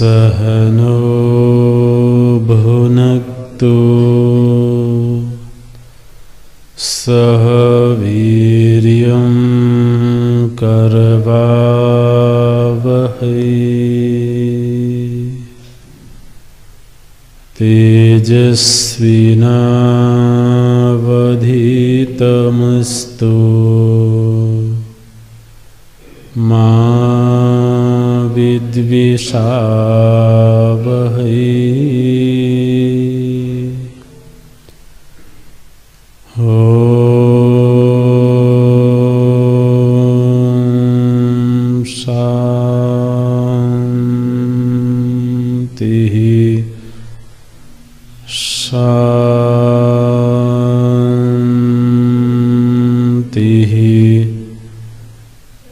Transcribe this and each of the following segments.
सहनो भुनक्तु सह वीर्यं करवावहै तेजस्विनावधीतमस्तु मा विद्विषावहै। ॐ शान्तिः शान्तिः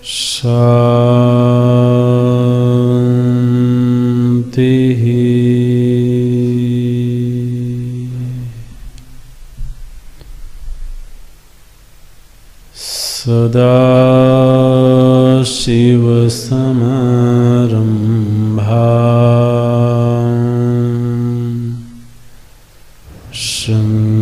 शान्तिः। सदाशिवसमारम्भाम् शङ्कराचार्यमध्यमाम्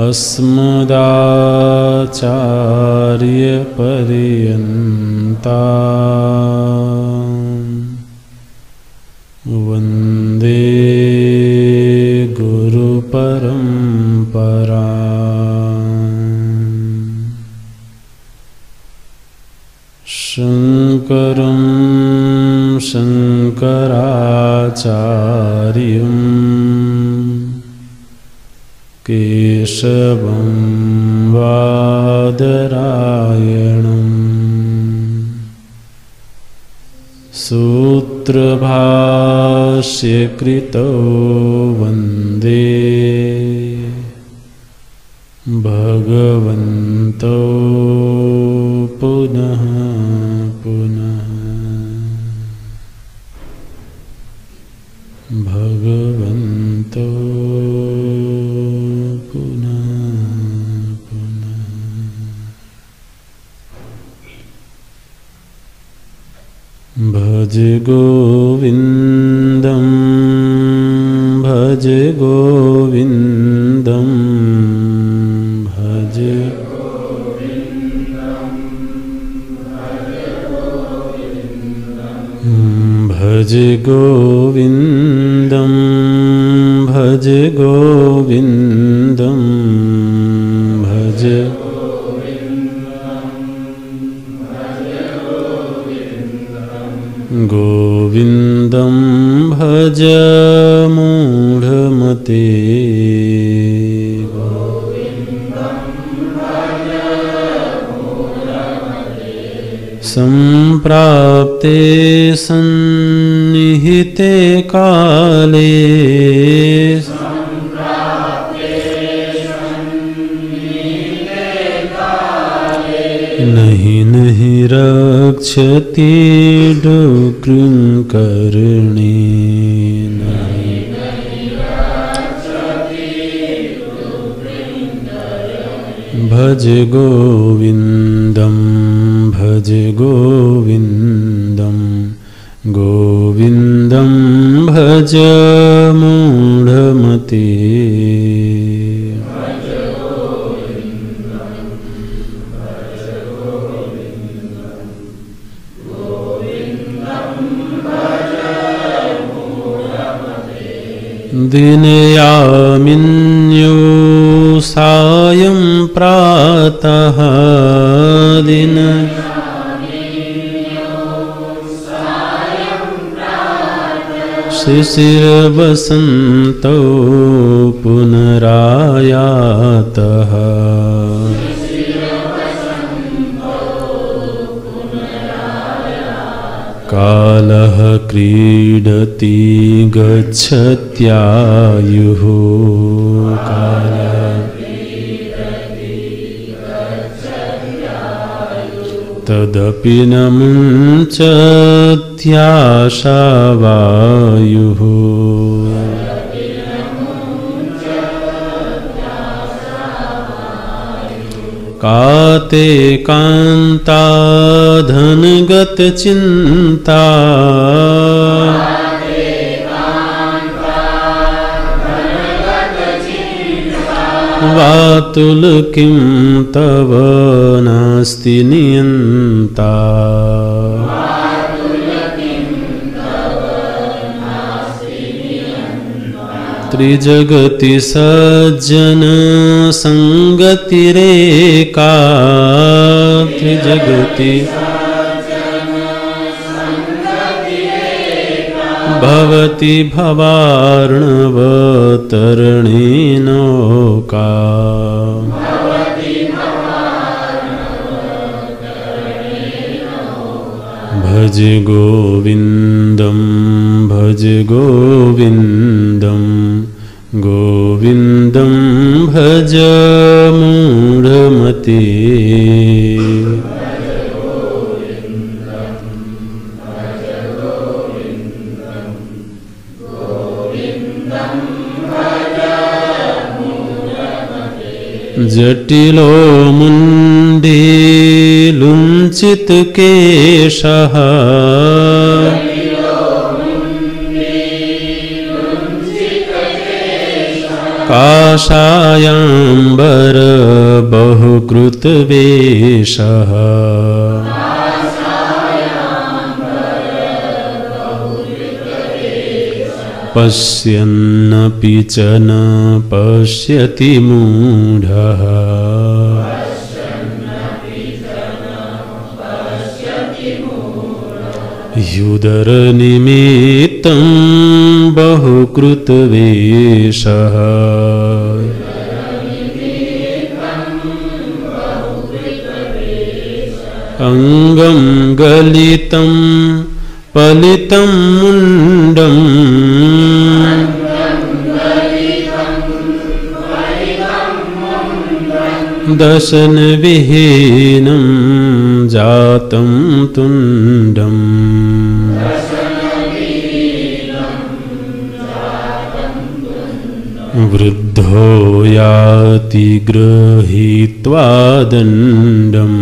अस्मदाचार्यपर्यन्ताम् वन्दे गुरुपरम्पराम्। शङ्करं शङ्कराचार्यं केशवं बादरायणं सूत्रभाष्यकृतौ वन्दे भगवन्तौ पुनः पुनः। भगवन्तौ पुनः पुनः। भज गोविन्दं भज गोविन्दं भज भज गोविन्दं भज गोविन्दं भज गोविन्दं भज मूढमते सम्प्राप्ते सन्निहिते काले नहि नहि रक्षति डुक्रुं कर्णेन। भज गोविन्दं भज गोविन्दं गोविन्दं भज मूढमते। दिनयामिन्यो सायं प्रातः दिन शिशिरवसन्तौ पुनरायातः कालः क्रीडति गच्छत्यायुः तदपि न मुञ्चत्याशावायुः काते कान्ता धनगतचिन्ता वातुल किं तव नास्ति नियन्ता त्रिजगति सज्जन संगतिरेका त्रिजगति भवति भवार्णवतरणी नौका भज गोविन्दं भज गोविन्दं गोविन्दं भज मूढमते जटिलो मुण्डे लुञ्चित केशः काषायाम्बर बहुकृतवेषः पश्यन्नपि च न पश्यति मूढः युदरनिमित्तं बहुकृतवेषः अङ्गं गलितं पलितं मुण्डम् दशनविहीनं जातं तुण्डम् वृद्धो याति गृहीत्वा दण्डम्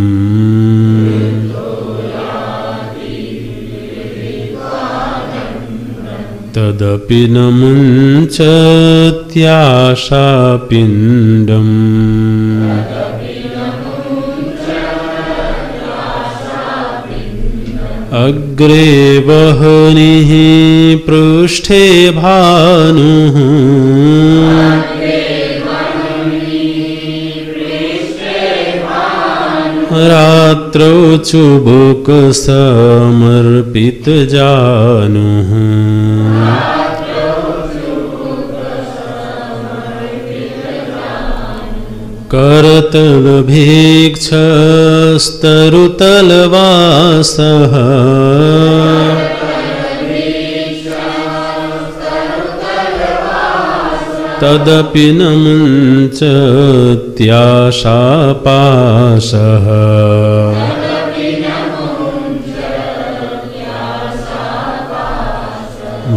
तदपि न मुञ्चत्याशापिण्डम् अग्रे वह्निः पृष्ठे भानुः रात्रौ चुबुकसमर्पितजानुः करतलभीक्षस्तरुतलवासः तदपि न मुञ्चत्याशापाशः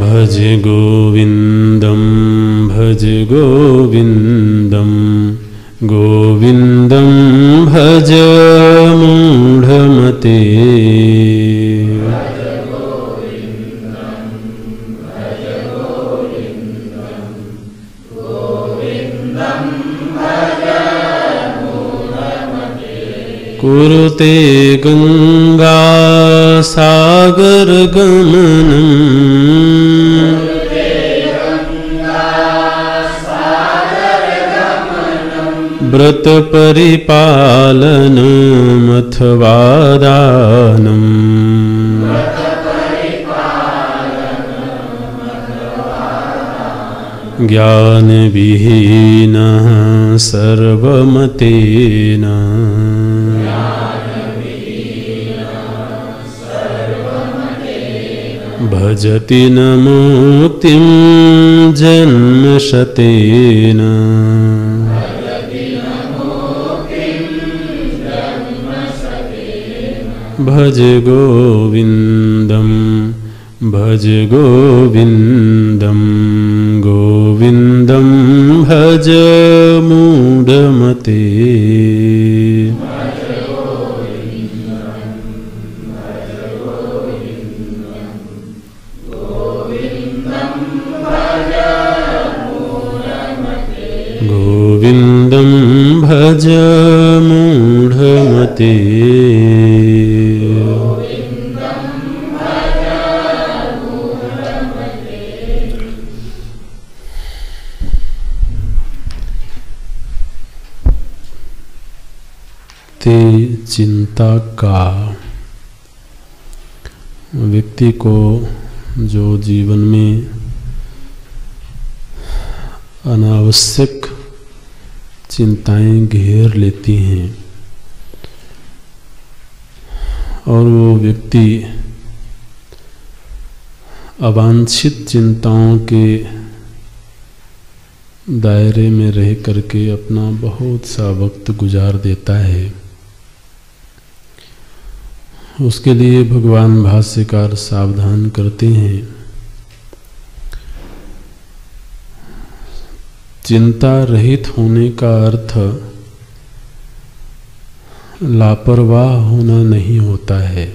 भज गोविन्दं भज गोविन्दं गोविन्दं भज मूढमते कुरुते गंगा सागर गमनम् व्रत परिपालनमथवा दानम् ज्ञानविहीनः सर्वमतेन भजति न मुक्तिं जन्मशतेन भज गोविन्दं भज गोविन्दं गोविन्दं भज मूढमते गोविन्दं भज मूढमते चिंता का व्यक्ति को जो जीवन में अनावश्यक चिंताएं घेर लेती हैं और वो व्यक्ति अवांछित चिंताओं के दायरे में रह करके अपना बहुत सा वक्त गुजार देता है, उसके लिए भगवान भाष्यकार सावधान करते हैं। चिंता रहित होने का अर्थ लापरवाह होना नहीं होता है।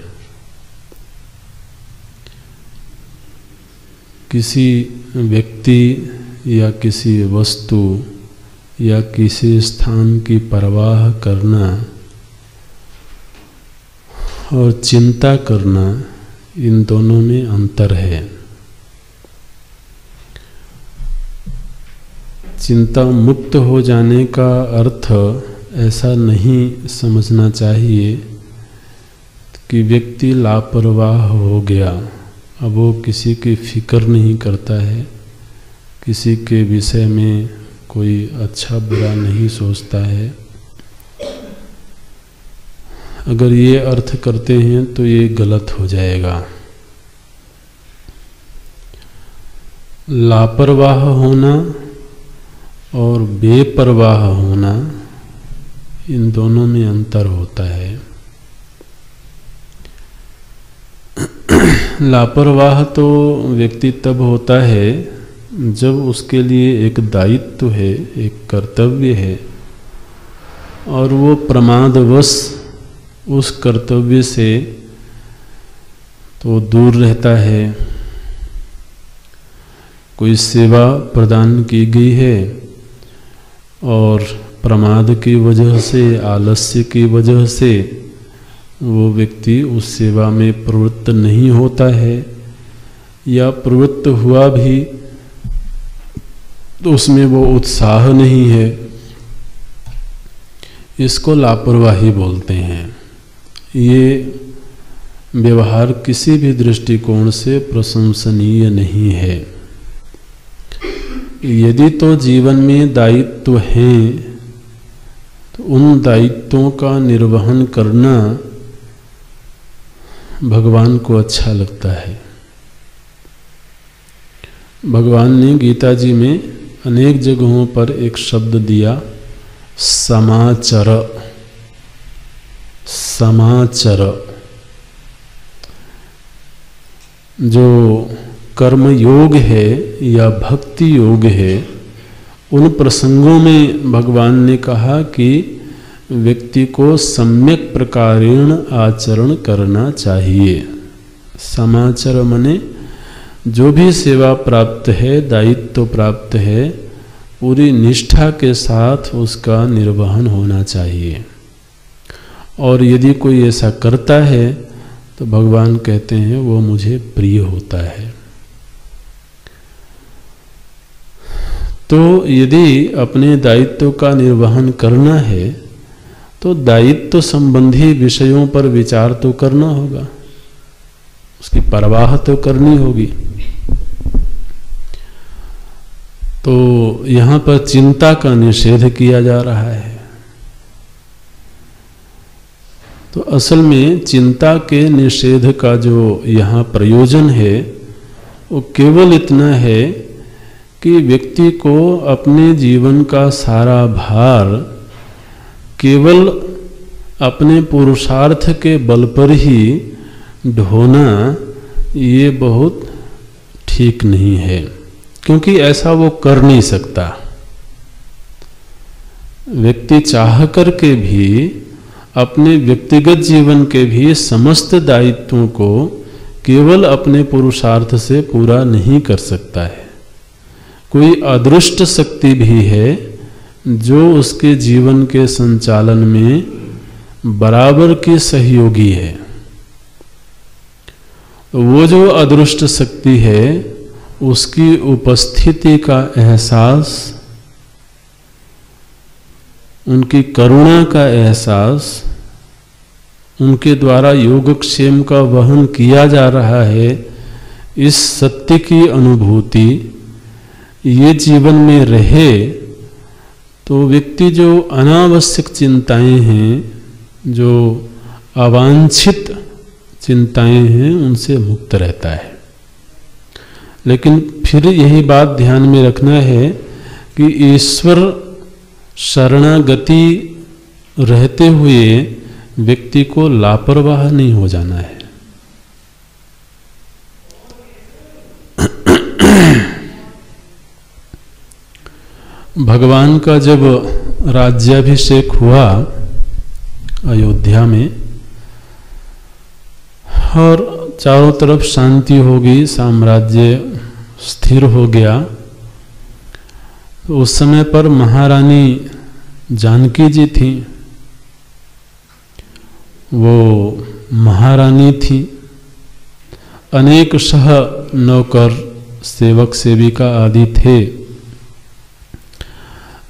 किसी व्यक्ति या किसी वस्तु या किसी स्थान की परवाह करना और चिंता करना, इन दोनों में अंतर है। चिंता मुक्त हो जाने का अर्थ ऐसा नहीं समझना चाहिए कि व्यक्ति लापरवाह हो गया, अब वो किसी की फिक्र नहीं करता है, किसी के विषय में कोई अच्छा बुरा नहीं सोचता है। अगर ये अर्थ करते हैं तो ये गलत हो जाएगा। लापरवाह होना और बेपरवाह होना, इन दोनों में अंतर होता है। लापरवाह तो व्यक्ति तब होता है जब उसके लिए एक दायित्व है, एक कर्तव्य है और वो प्रमादवश उस कर्तव्य से तो दूर रहता है। कोई सेवा प्रदान की गई है और प्रमाद की वजह से, आलस्य की वजह से वो व्यक्ति उस सेवा में प्रवृत्त नहीं होता है, या प्रवृत्त हुआ भी तो उसमें वो उत्साह नहीं है। इसको लापरवाही बोलते हैं। ये व्यवहार किसी भी दृष्टिकोण से प्रशंसनीय नहीं है। यदि तो जीवन में दायित्व हैं तो उन दायित्वों का निर्वहन करना भगवान को अच्छा लगता है। भगवान ने गीता जी में अनेक जगहों पर एक शब्द दिया, समाचर। समाचर जो कर्म योग है या भक्ति योग है, उन प्रसंगों में भगवान ने कहा कि व्यक्ति को सम्यक प्रकारेण आचरण करना चाहिए। समाचर मने जो भी सेवा प्राप्त है, दायित्व प्राप्त है, पूरी निष्ठा के साथ उसका निर्वहन होना चाहिए। और यदि कोई ऐसा करता है तो भगवान कहते हैं वो मुझे प्रिय होता है। तो यदि अपने दायित्व का निर्वहन करना है तो दायित्व संबंधी विषयों पर विचार तो करना होगा, उसकी परवाह तो करनी होगी। तो यहाँ पर चिंता का निषेध किया जा रहा है। तो असल में चिंता के निषेध का जो यहाँ प्रयोजन है वो केवल इतना है कि व्यक्ति को अपने जीवन का सारा भार केवल अपने पुरुषार्थ के बल पर ही ढोना ये बहुत ठीक नहीं है, क्योंकि ऐसा वो कर नहीं सकता। व्यक्ति चाह करके भी अपने व्यक्तिगत जीवन के भी समस्त दायित्वों को केवल अपने पुरुषार्थ से पूरा नहीं कर सकता है। कोई अदृष्ट शक्ति भी है जो उसके जीवन के संचालन में बराबर की सहयोगी है। वो जो अदृष्ट शक्ति है उसकी उपस्थिति का एहसास, उनकी करुणा का एहसास, उनके द्वारा योगक्षेम का वहन किया जा रहा है, इस सत्य की अनुभूति ये जीवन में रहे तो व्यक्ति जो अनावश्यक चिंताएं हैं, जो अवांछित चिंताएं हैं, उनसे मुक्त रहता है। लेकिन फिर यही बात ध्यान में रखना है कि ईश्वर शरणागति रहते हुए व्यक्ति को लापरवाह नहीं हो जाना है। भगवान का जब राज्याभिषेक हुआ अयोध्या में और चारों तरफ शांति हो गई, साम्राज्य स्थिर हो गया, तो उस समय पर महारानी जानकी जी थी। वो महारानी थी, अनेक सह नौकर सेवक सेविका आदि थे,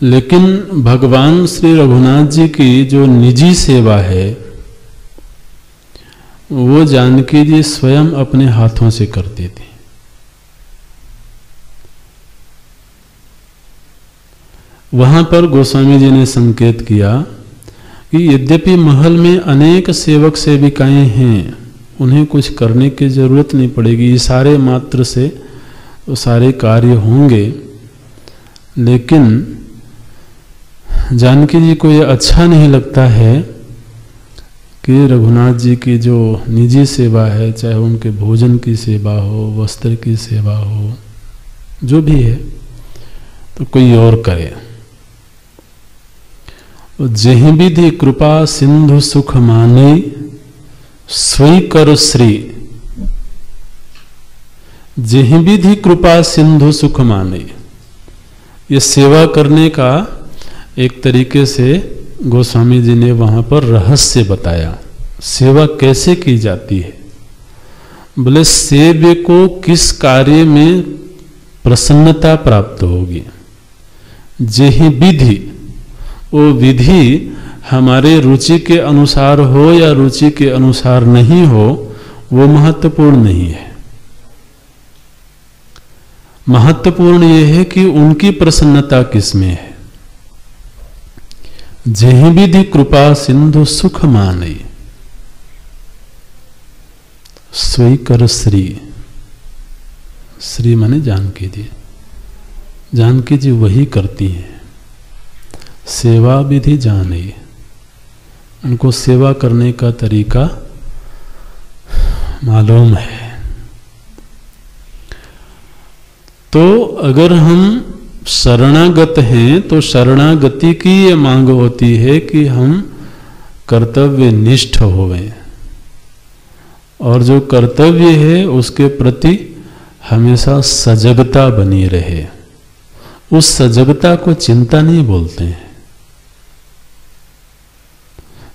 लेकिन भगवान श्री रघुनाथ जी की जो निजी सेवा है वो जानकी जी स्वयं अपने हाथों से करती थी। वहां पर गोस्वामी जी ने संकेत किया कि यद्यपि महल में अनेक सेवक सेविकाएं हैं, उन्हें कुछ करने की जरूरत नहीं पड़ेगी, इशारे मात्र से वो सारे कार्य होंगे, लेकिन जानकी जी को ये अच्छा नहीं लगता है कि रघुनाथ जी की जो निजी सेवा है, चाहे उनके भोजन की सेवा हो, वस्त्र की सेवा हो, जो भी है, तो कोई और करे। जेहि विधि कृपा सिंधु सुख माने स्वई कर श्री, जेहि विधि कृपा सिंधु सुख माने, ये सेवा करने का एक तरीके से गोस्वामी जी ने वहां पर रहस्य बताया। सेवा कैसे की जाती है? बोले सेव्य को किस कार्य में प्रसन्नता प्राप्त होगी, जेहि विधि, वो विधि हमारे रुचि के अनुसार हो या रुचि के अनुसार नहीं हो, वो महत्वपूर्ण नहीं है। महत्वपूर्ण यह है कि उनकी प्रसन्नता किसमें है। जेहि विधि कृपा सिंधु सुख माने स्वई कर श्री, श्री माने जानकी जी, जानकी जी वही करती हैं। सेवा विधि जाने, उनको सेवा करने का तरीका मालूम है। तो अगर हम शरणागत हैं तो शरणागति की ये मांग होती है कि हम कर्तव्य निष्ठ होवें, और जो कर्तव्य है उसके प्रति हमेशा सजगता बनी रहे। उस सजगता को चिंता नहीं बोलते हैं।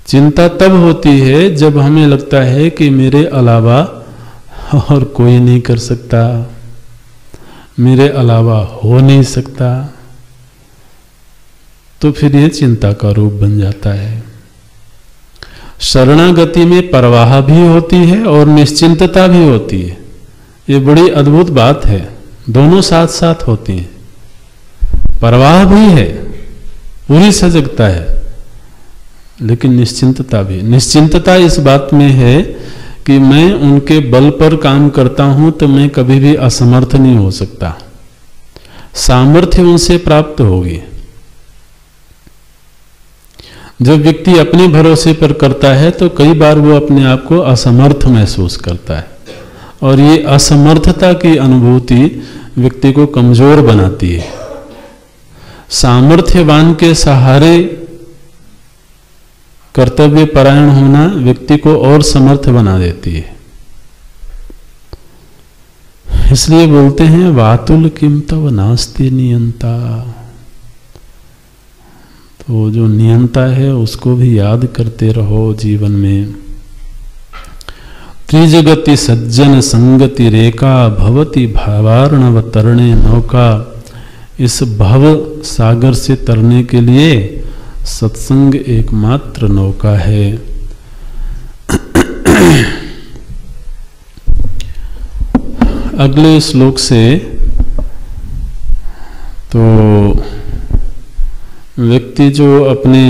चिंता तब होती है जब हमें लगता है कि मेरे अलावा और कोई नहीं कर सकता, मेरे अलावा हो नहीं सकता, तो फिर ये चिंता का रूप बन जाता है। शरणागति में परवाह भी होती है और निश्चिंतता भी होती है। ये बड़ी अद्भुत बात है, दोनों साथ साथ होती हैं। परवाह भी है, पूरी सजगता है, लेकिन निश्चिंतता भी। निश्चिंतता इस बात में है कि मैं उनके बल पर काम करता हूं तो मैं कभी भी असमर्थ नहीं हो सकता, सामर्थ्य उनसे प्राप्त होगी। जब व्यक्ति अपने भरोसे पर करता है तो कई बार वो अपने आप को असमर्थ महसूस करता है, और ये असमर्थता की अनुभूति व्यक्ति को कमजोर बनाती है। सामर्थ्यवान के सहारे कर्तव्य परायण होना व्यक्ति को और समर्थ बना देती है। इसलिए बोलते हैं वातुल किम तव नास्ति नियंता। तो जो नियंता है उसको भी याद करते रहो जीवन में। त्रिजगति सज्जन संगति रेखा भवति भावार्णव तरणे नौका। इस भव सागर से तरने के लिए सत्संग एकमात्र नौका है। अगले श्लोक से तो व्यक्ति जो अपने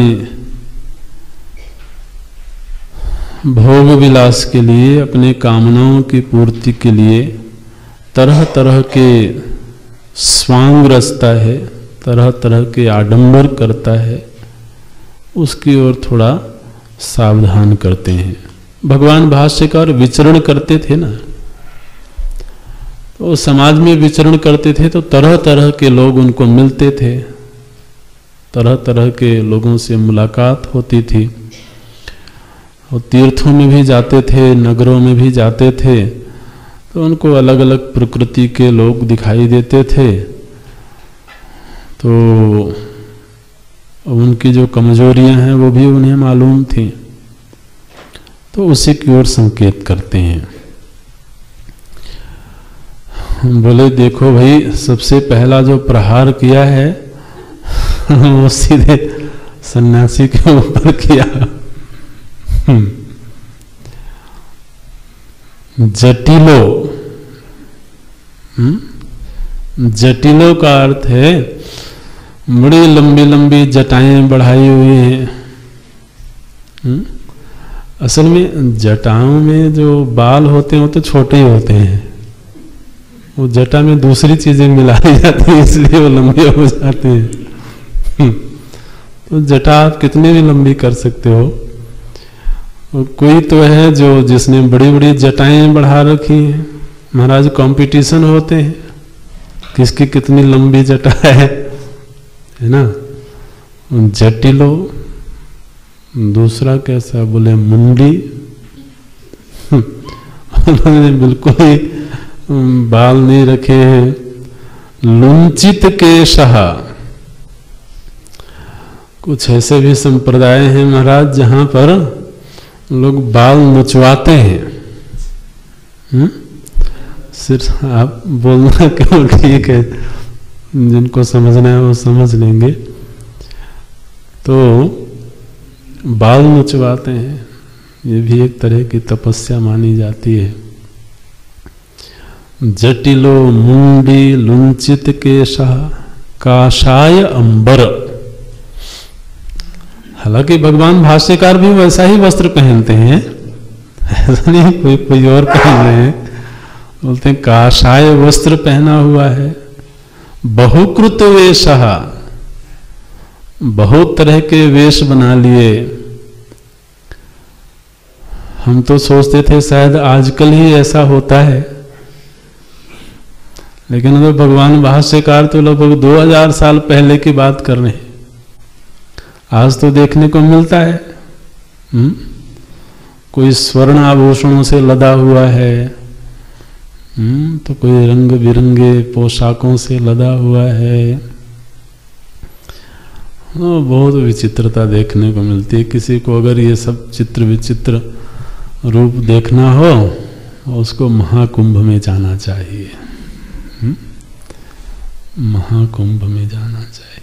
भोग विलास के लिए, अपने कामनाओं की पूर्ति के लिए तरह तरह के स्वांग रचता है, तरह तरह के आडंबर करता है, उसकी ओर थोड़ा सावधान करते हैं। भगवान भाष्यकार विचरण करते थे ना, तो समाज में विचरण करते थे तो तरह तरह के लोग उनको मिलते थे, तरह तरह के लोगों से मुलाकात होती थी। और तीर्थों में भी जाते थे, नगरों में भी जाते थे, तो उनको अलग अलग प्रकृति के लोग दिखाई देते थे। तो उनकी जो कमजोरियां हैं वो भी उन्हें मालूम थी, तो उसी की ओर संकेत करते हैं। बोले देखो भाई, सबसे पहला जो प्रहार किया है वो सीधे सन्यासी के ऊपर किया। जटिलो, जटिलो का अर्थ है बड़ी लंबी लंबी जटाएं बढ़ाई हुई हैं। असल में जटाओं में जो बाल होते हैं वो तो छोटे ही होते हैं, वो जटा में दूसरी चीजें मिला दी जाती हैं, इसलिए वो लंबे हो जाते हैं। तो जटा आप कितनी भी लंबी कर सकते हो। कोई तो है जो जिसने बड़ी बड़ी जटाएं बढ़ा रखी हैं। महाराज कंपटीशन होते हैं किसकी कितनी लंबी जटा है ना। जटिलो, दूसरा कैसा बोले मुंडी, उन्होंने बिल्कुल ही बाल नहीं रखे हैं। लुंचित केशः, कुछ ऐसे भी संप्रदाय हैं महाराज जहां पर लोग बाल नचवाते हैं। सिर्फ आप बोलना क्यों, ठीक है, जिनको समझना है वो समझ लेंगे। तो बाल नचवाते हैं, ये भी एक तरह की तपस्या मानी जाती है। जटिलो मुंडी लुंचित केशः काषाय अंबर। हालांकि भगवान भाष्यकार भी वैसा ही वस्त्र पहनते हैं, ऐसा नहीं कोई और पहन रहे हैं। बोलते हैं काषाय वस्त्र पहना हुआ है। बहुकृत वेशः, बहुत तरह के वेश बना लिए। हम तो सोचते थे शायद आजकल ही ऐसा होता है, लेकिन तो भगवान भाष्यकार तो लगभग 2000 साल पहले की बात कर रहे हैं। आज तो देखने को मिलता है कोई स्वर्ण आभूषणों से लदा हुआ है, तो कोई रंग बिरंगे पोशाकों से लदा हुआ है। बहुत विचित्रता देखने को मिलती है। किसी को अगर ये सब चित्र विचित्र रूप देखना हो उसको महाकुंभ में जाना चाहिए। महाकुंभ में जाना चाहिए।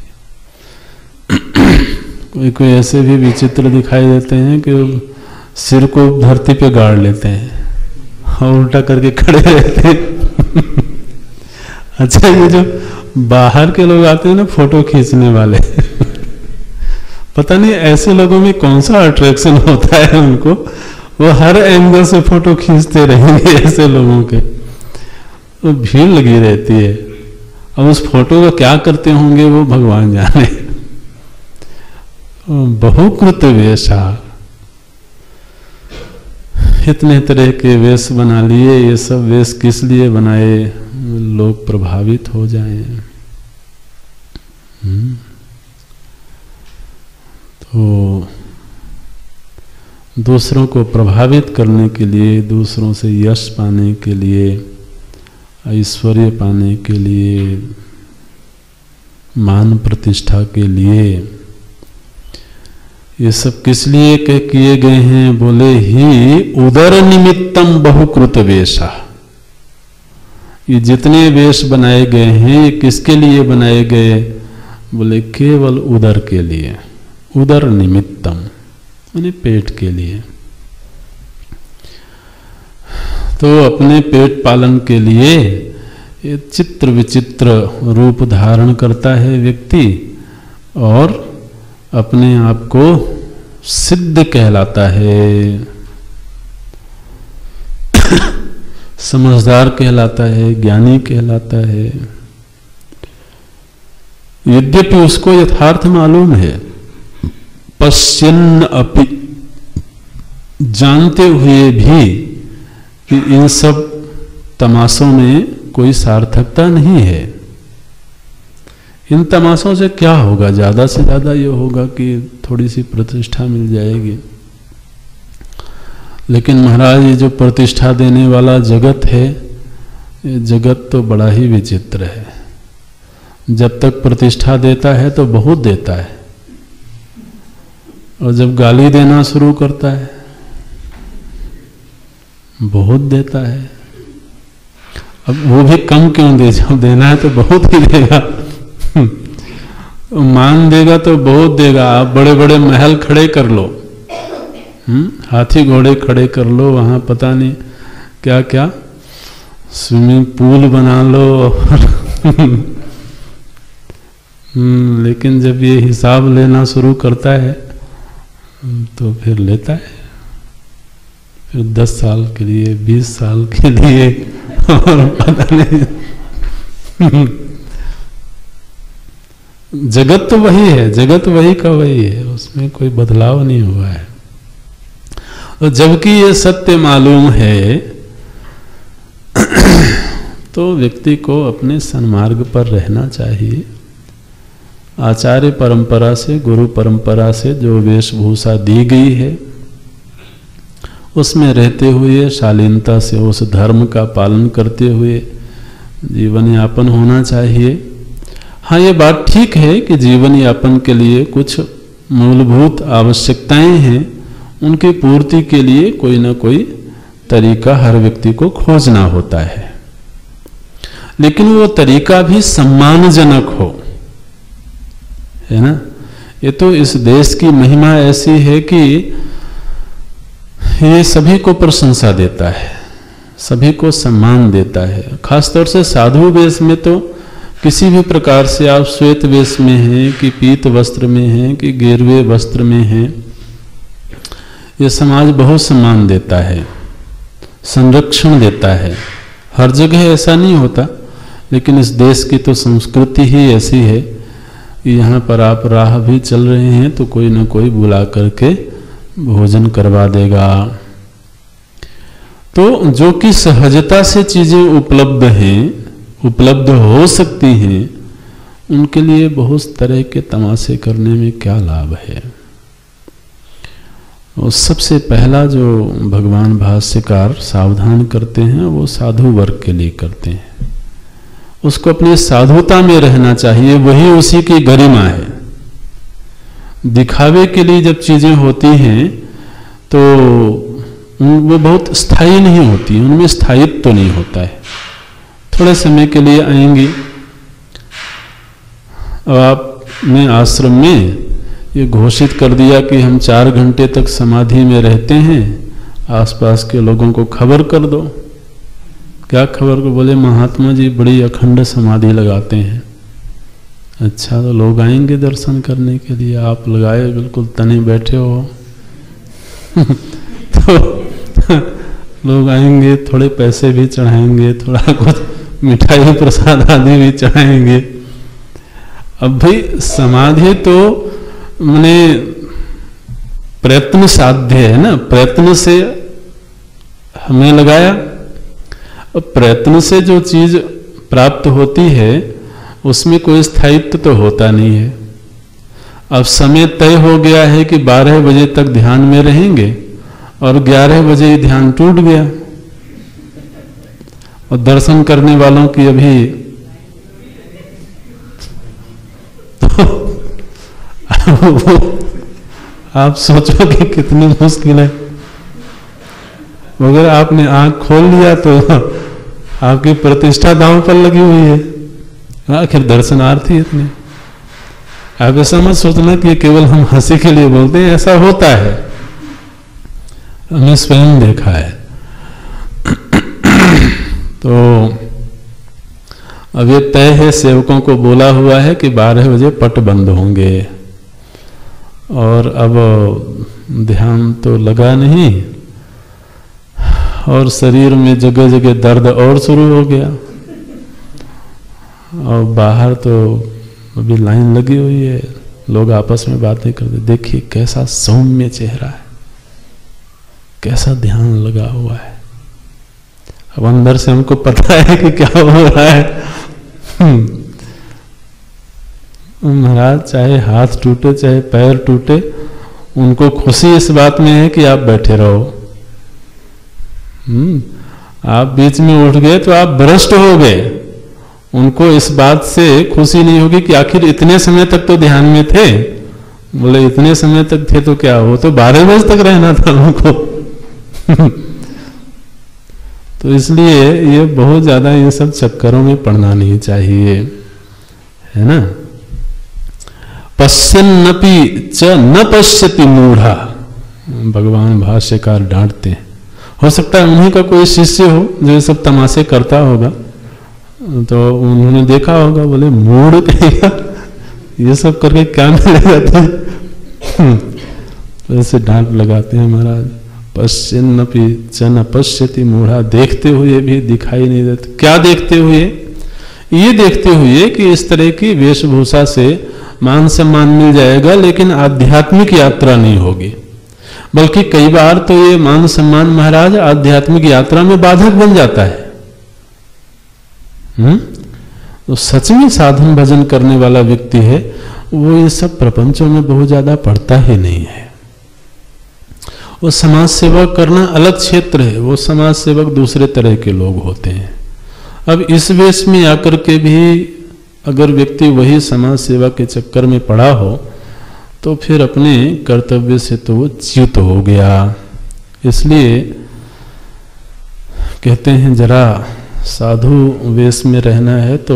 कोई कोई ऐसे भी विचित्र दिखाई देते हैं कि सिर को धरती पे गाड़ लेते हैं और उल्टा करके खड़े रहते हैं। अच्छा, ये जो बाहर के लोग आते हैं ना फोटो खींचने वाले, पता नहीं ऐसे लोगों में कौन सा अट्रैक्शन होता है उनको, वो हर एंगल से फोटो खींचते रहेंगे ऐसे लोगों के, तो भीड़ लगी रहती है। अब उस फोटो का क्या करते होंगे वो भगवान जाने। बहुकृत वेशा, इतने तरह के वेश बना लिए। ये सब वेश किस लिए बनाए? लोग प्रभावित हो जाएं। तो दूसरों को प्रभावित करने के लिए, दूसरों से यश पाने के लिए, ऐश्वर्य पाने के लिए, मान प्रतिष्ठा के लिए, ये सब किस लिए किए गए हैं? बोले ही उदर निमित्तम बहुकृत वेशा। ये जितने वेश बनाए गए हैं ये किसके लिए बनाए गए? बोले केवल उदर के लिए, उदर निमित्तम, यानी पेट के लिए। तो अपने पेट पालन के लिए ये चित्र विचित्र रूप धारण करता है व्यक्ति और अपने आप को सिद्ध कहलाता है, समझदार कहलाता है, ज्ञानी कहलाता है। यद्यपि उसको यथार्थ मालूम है, पश्यन् अपि, जानते हुए भी कि इन सब तमाशों में कोई सार्थकता नहीं है। इन तमाशों से क्या होगा? ज्यादा से ज्यादा ये होगा कि थोड़ी सी प्रतिष्ठा मिल जाएगी। लेकिन महाराज ये जो प्रतिष्ठा देने वाला जगत है, ये जगत तो बड़ा ही विचित्र है। जब तक प्रतिष्ठा देता है तो बहुत देता है, और जब गाली देना शुरू करता है बहुत देता है। अब वो भी कम क्यों दे, जब देना है तो बहुत ही देगा। मान देगा तो बहुत देगा। आप बड़े बड़े महल खड़े कर लो, हाथी घोड़े खड़े कर लो, वहां पता नहीं क्या क्या, स्विमिंग पूल बना लो लेकिन जब ये हिसाब लेना शुरू करता है तो फिर लेता है, फिर 10 साल के लिए, 20 साल के लिए, और पता नहीं जगत तो वही है, जगत वही का वही है, उसमें कोई बदलाव नहीं हुआ है। और जबकि ये सत्य मालूम है तो व्यक्ति को अपने सन्मार्ग पर रहना चाहिए। आचार्य परंपरा से, गुरु परंपरा से जो वेशभूषा दी गई है उसमें रहते हुए, शालीनता से उस धर्म का पालन करते हुए जीवन यापन होना चाहिए। हाँ, ये बात ठीक है कि जीवन यापन के लिए कुछ मूलभूत आवश्यकताएं हैं, उनकी पूर्ति के लिए कोई ना कोई तरीका हर व्यक्ति को खोजना होता है, लेकिन वो तरीका भी सम्मानजनक हो, है ना। ये तो इस देश की महिमा ऐसी है कि ये सभी को प्रशंसा देता है, सभी को सम्मान देता है। खासतौर से साधु वेश में तो किसी भी प्रकार से आप श्वेत वेश में हैं कि पीत वस्त्र में हैं कि गेरुए वस्त्र में हैं, ये समाज बहुत सम्मान देता है, संरक्षण देता है। हर जगह ऐसा नहीं होता, लेकिन इस देश की तो संस्कृति ही ऐसी है कि यहाँ पर आप राह भी चल रहे हैं तो कोई ना कोई बुला करके भोजन करवा देगा। तो जो कि सहजता से चीजें उपलब्ध हैं, उपलब्ध हो सकती हैं, उनके लिए बहुत तरह के तमाशे करने में क्या लाभ है। और सबसे पहला जो भगवान भाष्यकार सावधान करते हैं वो साधु वर्ग के लिए करते हैं। उसको अपनी साधुता में रहना चाहिए, वही उसी की गरिमा है। दिखावे के लिए जब चीजें होती हैं तो वो बहुत स्थायी नहीं होती, उनमें स्थायित्व तो नहीं होता है, थोड़े समय के लिए आएंगी। अब आपने आश्रम में ये घोषित कर दिया कि हम 4 घंटे तक समाधि में रहते हैं, आसपास के लोगों को खबर कर दो। क्या खबर को? बोले महात्मा जी बड़ी अखंड समाधि लगाते हैं। अच्छा, तो लोग आएंगे दर्शन करने के लिए, आप लगाए बिल्कुल तने बैठे हो तो लोग आएंगे, थोड़े पैसे भी चढ़ाएंगे, थोड़ा कुछ मिठाई प्रसाद आदि भी चढ़ाएंगे। अब भाई समाधि तो माने प्रयत्न साध्य है ना, प्रयत्न से हमें लगाया। अब प्रयत्न से जो चीज प्राप्त होती है उसमें कोई स्थायित्व तो होता नहीं है। अब समय तय हो गया है कि 12 बजे तक ध्यान में रहेंगे और 11 बजे ही ध्यान टूट गया, और दर्शन करने वालों की अभी तो आप सोचो कि कितनी मुश्किल है। मगर आपने आंख खोल लिया तो आपकी प्रतिष्ठा दांव पर लगी हुई है। आखिर दर्शनार्थी इतने। आप ऐसा मत सोचना कि केवल हम हंसी के लिए बोलते हैं, ऐसा होता है, हमने स्वयं देखा है। तो अब ये तय है, सेवकों को बोला हुआ है कि 12 बजे पट बंद होंगे, और अब ध्यान तो लगा नहीं और शरीर में जगह जगह दर्द और शुरू हो गया, और बाहर तो अभी लाइन लगी हुई है, लोग आपस में बातें करते, देखिए कैसा सौम्य चेहरा है, कैसा ध्यान लगा हुआ है। अब अंदर से हमको पता है कि क्या हो रहा है। महाराज चाहे हाथ टूटे चाहे पैर टूटे, उनको खुशी इस बात में है कि आप बैठे रहो। आप बीच में उठ गए तो आप भ्रष्ट हो गए। उनको इस बात से खुशी नहीं होगी कि आखिर इतने समय तक तो ध्यान में थे। बोले इतने समय तक थे तो क्या, वो तो 12 बजे तक रहना था उनको। तो इसलिए ये बहुत ज्यादा ये सब चक्करों में पड़ना नहीं चाहिए, है ना। पश्यन्नपि च न पश्यति मूढ़ा, भगवान भाष्यकार डांटते हैं। हो सकता है उन्हीं का कोई शिष्य हो जो ये सब तमाशे करता होगा, तो उन्होंने देखा होगा, बोले मूढ़ कहेगा ये सब करके क्या मिलेगा। तो ऐसे डांट लगाते हैं महाराज। पश्यन्नपि च न पश्यति मूढ़ा, देखते हुए भी दिखाई नहीं देते। क्या देखते हुए? ये देखते हुए कि इस तरह की वेशभूषा से मान सम्मान मिल जाएगा, लेकिन आध्यात्मिक यात्रा नहीं होगी। बल्कि कई बार तो ये मान सम्मान महाराज आध्यात्मिक यात्रा में बाधक बन जाता है। तो सच में साधन भजन करने वाला व्यक्ति है, वो ये सब प्रपंचों में बहुत ज्यादा पड़ता ही नहीं है। वो समाज सेवा करना अलग क्षेत्र है, वो समाज सेवक दूसरे तरह के लोग होते हैं। अब इस वेश में आकर के भी अगर व्यक्ति वही समाज सेवा के चक्कर में पड़ा हो, तो फिर अपने कर्तव्य से तो वो च्युत हो गया। इसलिए कहते हैं जरा साधु वेश में रहना है तो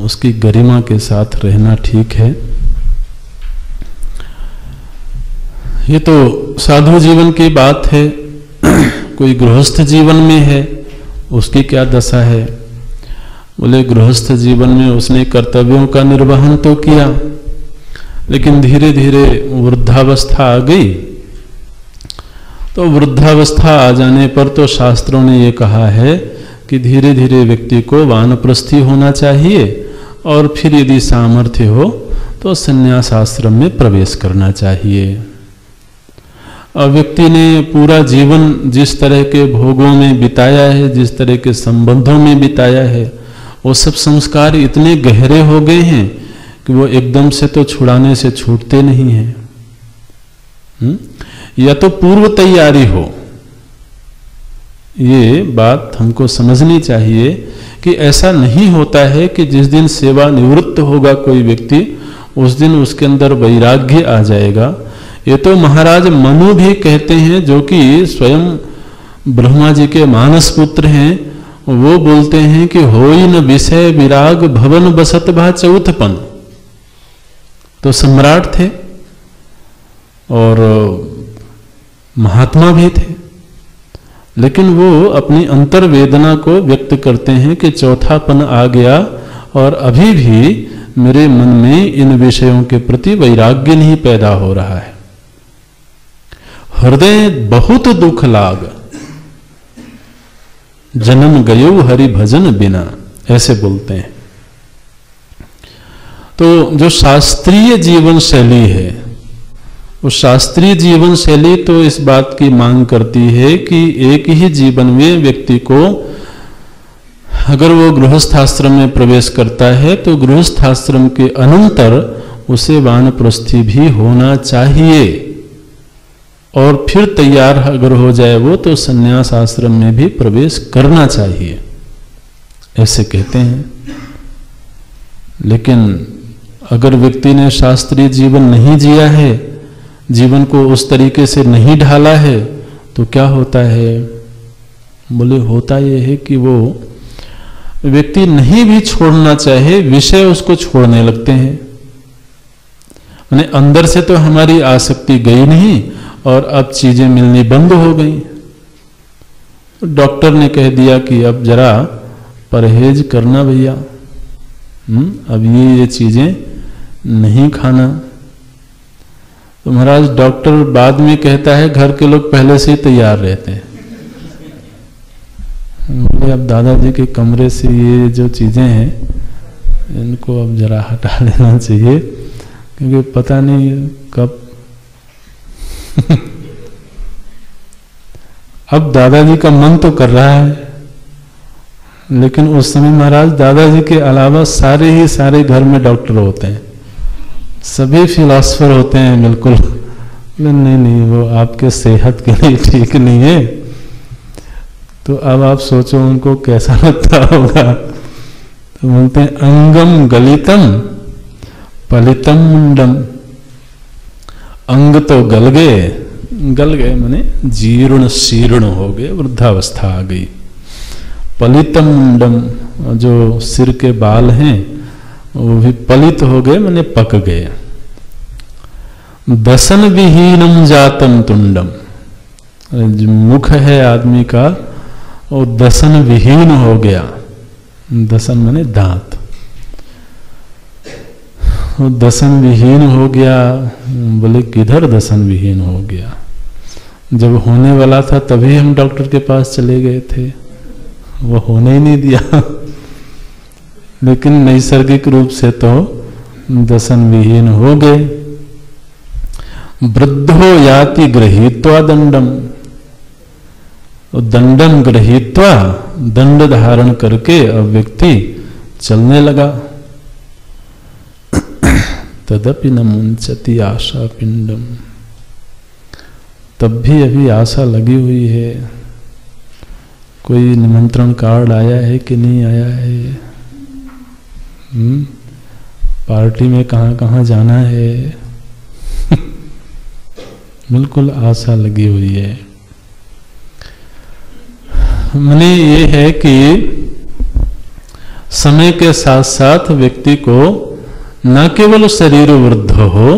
उसकी गरिमा के साथ रहना ठीक है। ये तो साधु जीवन की बात है। कोई गृहस्थ जीवन में है, उसकी क्या दशा है? बोले गृहस्थ जीवन में उसने कर्तव्यों का निर्वहन तो किया, लेकिन धीरे धीरे वृद्धावस्था आ गई। तो वृद्धावस्था आ जाने पर तो शास्त्रों ने ये कहा है कि धीरे धीरे व्यक्ति को वानप्रस्थी होना चाहिए, और फिर यदि सामर्थ्य हो तो संन्यास आश्रम में प्रवेश करना चाहिए। और व्यक्ति ने पूरा जीवन जिस तरह के भोगों में बिताया है, जिस तरह के संबंधों में बिताया है, वो सब संस्कार इतने गहरे हो गए हैं कि वो एकदम से तो छुड़ाने से छूटते नहीं हैं। या तो पूर्व तैयारी हो, ये बात हमको समझनी चाहिए कि ऐसा नहीं होता है कि जिस दिन सेवा निवृत्त होगा कोई व्यक्ति, उस दिन उसके अंदर वैराग्य आ जाएगा। ये तो महाराज मनु भी कहते हैं, जो कि स्वयं ब्रह्मा जी के मानस पुत्र हैं। वो बोलते हैं कि होई न विषय विराग भवन बसत भा चौथपन। तो सम्राट थे, और महात्मा भी थे, लेकिन वो अपनी अंतर्वेदना को व्यक्त करते हैं कि चौथापन आ गया और अभी भी मेरे मन में इन विषयों के प्रति वैराग्य नहीं पैदा हो रहा है। हृदय बहुत दुख लाग, जन्म गयो हरि भजन बिना, ऐसे बोलते हैं। तो जो शास्त्रीय जीवन शैली है, वो शास्त्रीय जीवन शैली तो इस बात की मांग करती है कि एक ही जीवन में व्यक्ति को, अगर वो गृहस्थाश्रम में प्रवेश करता है तो गृहस्थाश्रम के अनंतर उसे वानप्रस्थी भी होना चाहिए, और फिर तैयार अगर हो जाए वो तो संन्यास आश्रम में भी प्रवेश करना चाहिए, ऐसे कहते हैं। लेकिन अगर व्यक्ति ने शास्त्रीय जीवन नहीं जिया है, जीवन को उस तरीके से नहीं ढाला है, तो क्या होता है? बोले होता यह है कि वो व्यक्ति नहीं भी छोड़ना चाहे, विषय उसको छोड़ने लगते हैं। माने अंदर से तो हमारी आसक्ति गई नहीं और अब चीजें मिलनी बंद हो गई। डॉक्टर ने कह दिया कि अब जरा परहेज करना भैया, अब ये चीजें नहीं खाना। तो महाराज डॉक्टर बाद में कहता है घर के लोग पहले से ही तैयार रहते हैं। अब दादाजी के कमरे से ये जो चीजें हैं इनको अब जरा हटा लेना चाहिए, क्योंकि पता नहीं कब अब दादाजी का मन तो कर रहा है, लेकिन उस समय महाराज दादाजी के अलावा सारे घर में डॉक्टर होते हैं, सभी फिलॉसफर होते हैं बिल्कुल। नहीं वो आपके सेहत के लिए ठीक नहीं है। तो अब आप सोचो उनको कैसा लगता होगा। तो बोलते हैं अंगम गलितम पलितम मुंडम, अंग तो गल गए माने जीर्ण शीर्ण हो गए, वृद्धावस्था आ गई। पलितम मुंडम, जो सिर के बाल हैं वो भी पलित हो गए माने पक गए। दसन विहीनम जातम तुंडम, जो मुख है आदमी का वो दसन विहीन हो गया। दसन माने दांत, वो दसन विहीन हो गया। बोले किधर दसन विहीन हो गया? जब होने वाला था तभी हम डॉक्टर के पास चले गए थे, वो होने ही नहीं दिया। लेकिन नैसर्गिक रूप से तो दसन विहीन हो गए। वृद्धो याति गृहीत्वा दंडम, दंडम गृहीत्वा, दंड धारण करके अब व्यक्ति चलने लगा। तदपि न मुंचति आशा पिंडम, तब भी अभी आशा लगी हुई है। कोई निमंत्रण कार्ड आया है कि नहीं आया है? पार्टी में कहाँ जाना है? बिल्कुल आशा लगी हुई है। माने ये है कि समय के साथ साथ व्यक्ति को न केवल शरीर वृद्ध हो,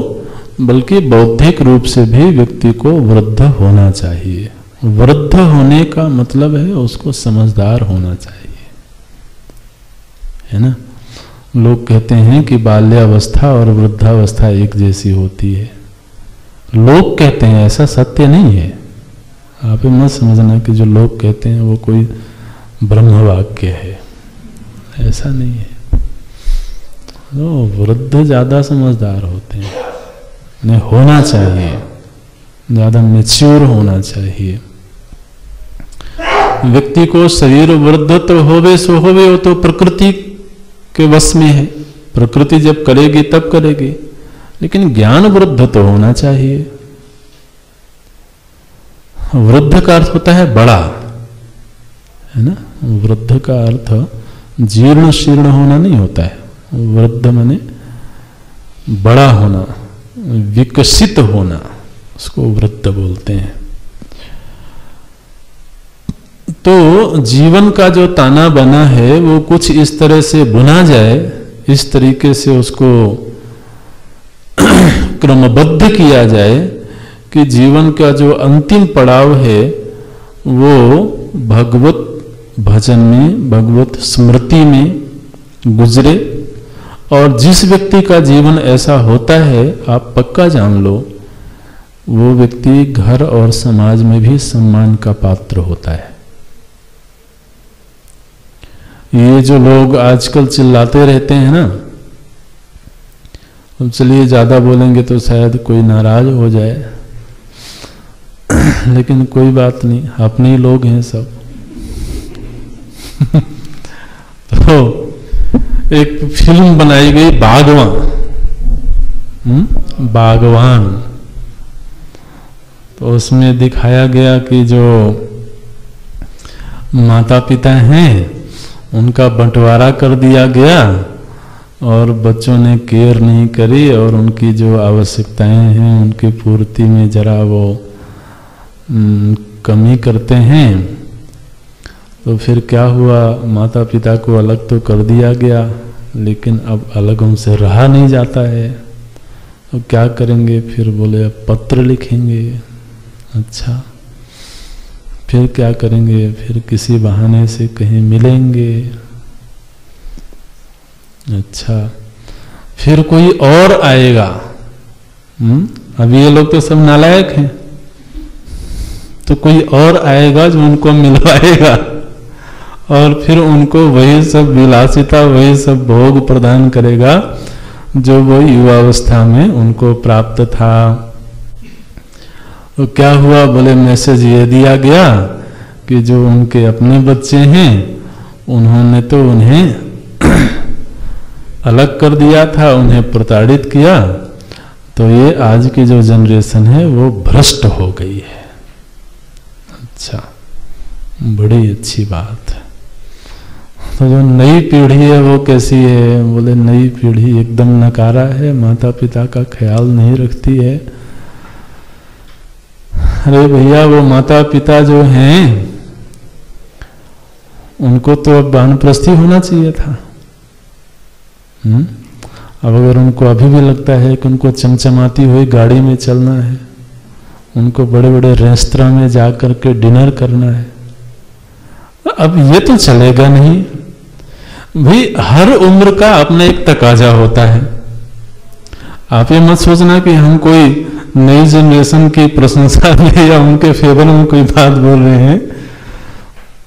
बल्कि बौद्धिक रूप से भी व्यक्ति को वृद्ध होना चाहिए। वृद्ध होने का मतलब है उसको समझदार होना चाहिए, है ना। लोग कहते हैं कि बाल्यावस्था और वृद्धावस्था एक जैसी होती है। लोग कहते हैं, ऐसा सत्य नहीं है। आप मत समझना कि जो लोग कहते हैं वो कोई ब्रह्म वाक्य है, ऐसा नहीं है। तो वृद्ध ज्यादा समझदार होते हैं, उन्हें होना चाहिए, ज्यादा मैच्योर होना चाहिए। व्यक्ति को शरीर वृद्ध तो होवे सो होवे, वो तो प्रकृति के वश में है। प्रकृति जब करेगी तब करेगी, लेकिन ज्ञान वृद्ध तो होना चाहिए। वृद्ध का अर्थ होता है बड़ा, है ना। वृद्ध का अर्थ जीर्ण शीर्ण होना नहीं होता है। वृद्ध माने बड़ा होना, विकसित होना, उसको वृद्ध बोलते हैं। तो जीवन का जो ताना बना है वो कुछ इस तरह से बुना जाए, इस तरीके से उसको क्रमबद्ध किया जाए कि जीवन का जो अंतिम पड़ाव है वो भगवत भजन में, भगवत स्मृति में गुजरे। और जिस व्यक्ति का जीवन ऐसा होता है, आप पक्का जान लो, वो व्यक्ति घर और समाज में भी सम्मान का पात्र होता है। ये जो लोग आजकल चिल्लाते रहते हैं ना, अब चलिए ज्यादा बोलेंगे तो शायद कोई नाराज हो जाए, लेकिन कोई बात नहीं, अपने ही लोग हैं सब। तो एक फिल्म बनाई गई बागवान, बागवान। तो उसमें दिखाया गया कि जो माता पिता हैं उनका बंटवारा कर दिया गया और बच्चों ने केयर नहीं करी, और उनकी जो आवश्यकताएं हैं उनकी पूर्ति में जरा वो कमी करते हैं। तो फिर क्या हुआ, माता पिता को अलग तो कर दिया गया, लेकिन अब अलग उनसे रहा नहीं जाता है। तो क्या करेंगे, फिर बोले अब पत्र लिखेंगे। अच्छा, फिर क्या करेंगे, फिर किसी बहाने से कहीं मिलेंगे। अच्छा, फिर कोई और आएगा। अभी ये लोग तो सब नालायक हैं, तो कोई और आएगा जो उनको मिलवाएगा, और फिर उनको वही सब विलासिता, वही सब भोग प्रदान करेगा जो वो युवावस्था में उनको प्राप्त था। तो क्या हुआ, बोले मैसेज ये दिया गया कि जो उनके अपने बच्चे हैं उन्होंने तो उन्हें अलग कर दिया था, उन्हें प्रताड़ित किया, तो ये आज की जो जनरेशन है वो भ्रष्ट हो गई है। अच्छा, बड़ी अच्छी बात है। तो जो नई पीढ़ी है वो कैसी है, बोले नई पीढ़ी एकदम नकारा है, माता पिता का ख्याल नहीं रखती है। अरे भैया, वो माता पिता जो हैं उनको तो अब वानप्रस्थी होना चाहिए था। अब अगर उनको अभी भी लगता है कि उनको चमचमाती हुई गाड़ी में चलना है, उनको बड़े बड़े रेस्तरां में जाकर के डिनर करना है, अब ये तो चलेगा नहीं भाई। हर उम्र का अपना एक तकाजा होता है। आप ये मत सोचना कि हम कोई नई जनरेशन की प्रशंसा में या उनके फेवर में कोई बात बोल रहे हैं।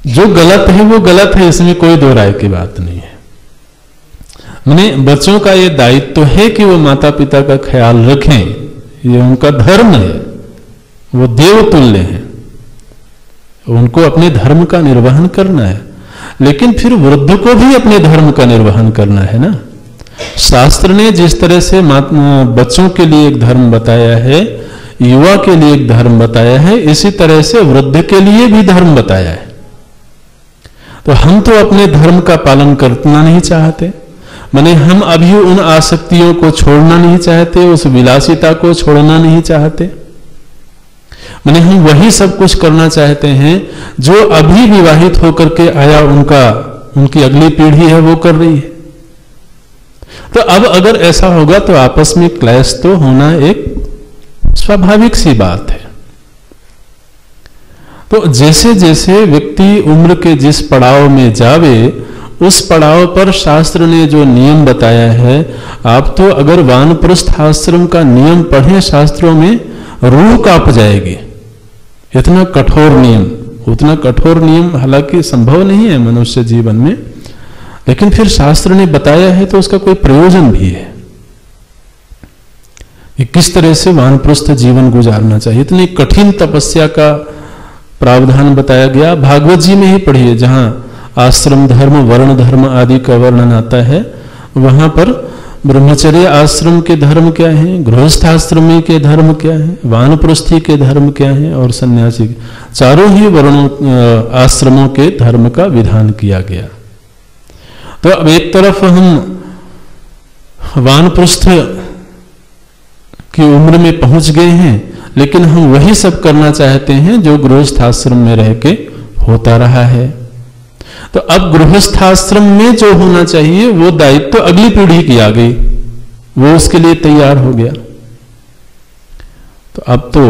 जो गलत है वो गलत है, इसमें कोई दो राय की बात नहीं है। माने बच्चों का ये दायित्व तो है कि वो माता पिता का ख्याल रखें, ये उनका धर्म है, वो देवतुल्य हैं, उनको अपने धर्म का निर्वहन करना है। लेकिन फिर वृद्ध को भी अपने धर्म का निर्वहन करना है ना। शास्त्र ने जिस तरह से बच्चों के लिए एक धर्म बताया है, युवा के लिए एक धर्म बताया है, इसी तरह से वृद्ध के लिए भी धर्म बताया है। तो हम तो अपने धर्म का पालन करना नहीं चाहते, माने हम अभी उन आसक्तियों को छोड़ना नहीं चाहते, उस विलासिता को छोड़ना नहीं चाहते, माने हम वही सब कुछ करना चाहते हैं जो अभी विवाहित होकर के आया उनकी अगली पीढ़ी है वो कर रही है। तो अब अगर ऐसा होगा तो आपस में क्लैश तो होना एक स्वाभाविक सी बात है। तो जैसे जैसे व्यक्ति उम्र के जिस पड़ाव में जावे, उस पड़ाव पर शास्त्र ने जो नियम बताया है, आप तो अगर वानप्रस्थ आश्रम का नियम पढ़ें शास्त्रों में, रूह कांप जाएगी। इतना कठोर नियम, उतना कठोर नियम हालांकि संभव नहीं है मनुष्य जीवन में, लेकिन फिर शास्त्र ने बताया है तो उसका कोई प्रयोजन भी है कि किस तरह से वानप्रस्थ जीवन गुजारना चाहिए। इतनी कठिन तपस्या का प्रावधान बताया गया। भागवत जी में ही पढ़िए, जहां आश्रम धर्म, वर्ण धर्म आदि का वर्णन आता है, वहां पर ब्रह्मचर्य आश्रम के धर्म क्या है, गृहस्थ आश्रमी के धर्म क्या है, वानप्रस्थी के धर्म क्या है, और सन्यासी के, चारों ही वर्णों आश्रमों के धर्म का विधान किया गया। तो अब एक तरफ हम वानप्रस्थ की उम्र में पहुंच गए हैं, लेकिन हम वही सब करना चाहते हैं जो गृहस्थ आश्रम में रह के होता रहा है। तो अब गृहस्थ आश्रम में जो होना चाहिए वो दायित्व तो अगली पीढ़ी की आ गई, वो उसके लिए तैयार हो गया। तो अब तो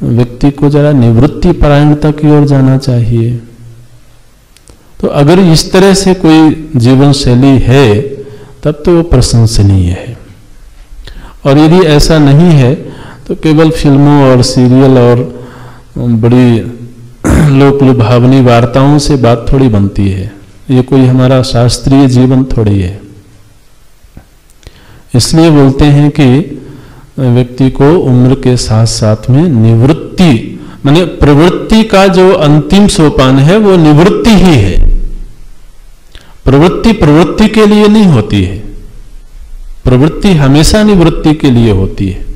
व्यक्ति को जरा निवृत्ति परायणता की ओर जाना चाहिए। तो अगर इस तरह से कोई जीवन शैली है तब तो वो प्रशंसनीय है, और यदि ऐसा नहीं है तो केवल फिल्मों और सीरियल और बड़ी लोक लुभावनी वार्ताओं से बात थोड़ी बनती है। ये कोई हमारा शास्त्रीय जीवन थोड़ी है। इसलिए बोलते हैं कि व्यक्ति को उम्र के साथ साथ में निवृत्ति, माने प्रवृत्ति का जो अंतिम सोपान है वो निवृत्ति ही है। प्रवृत्ति प्रवृत्ति के लिए नहीं होती है, प्रवृत्ति हमेशा निवृत्ति के लिए होती है।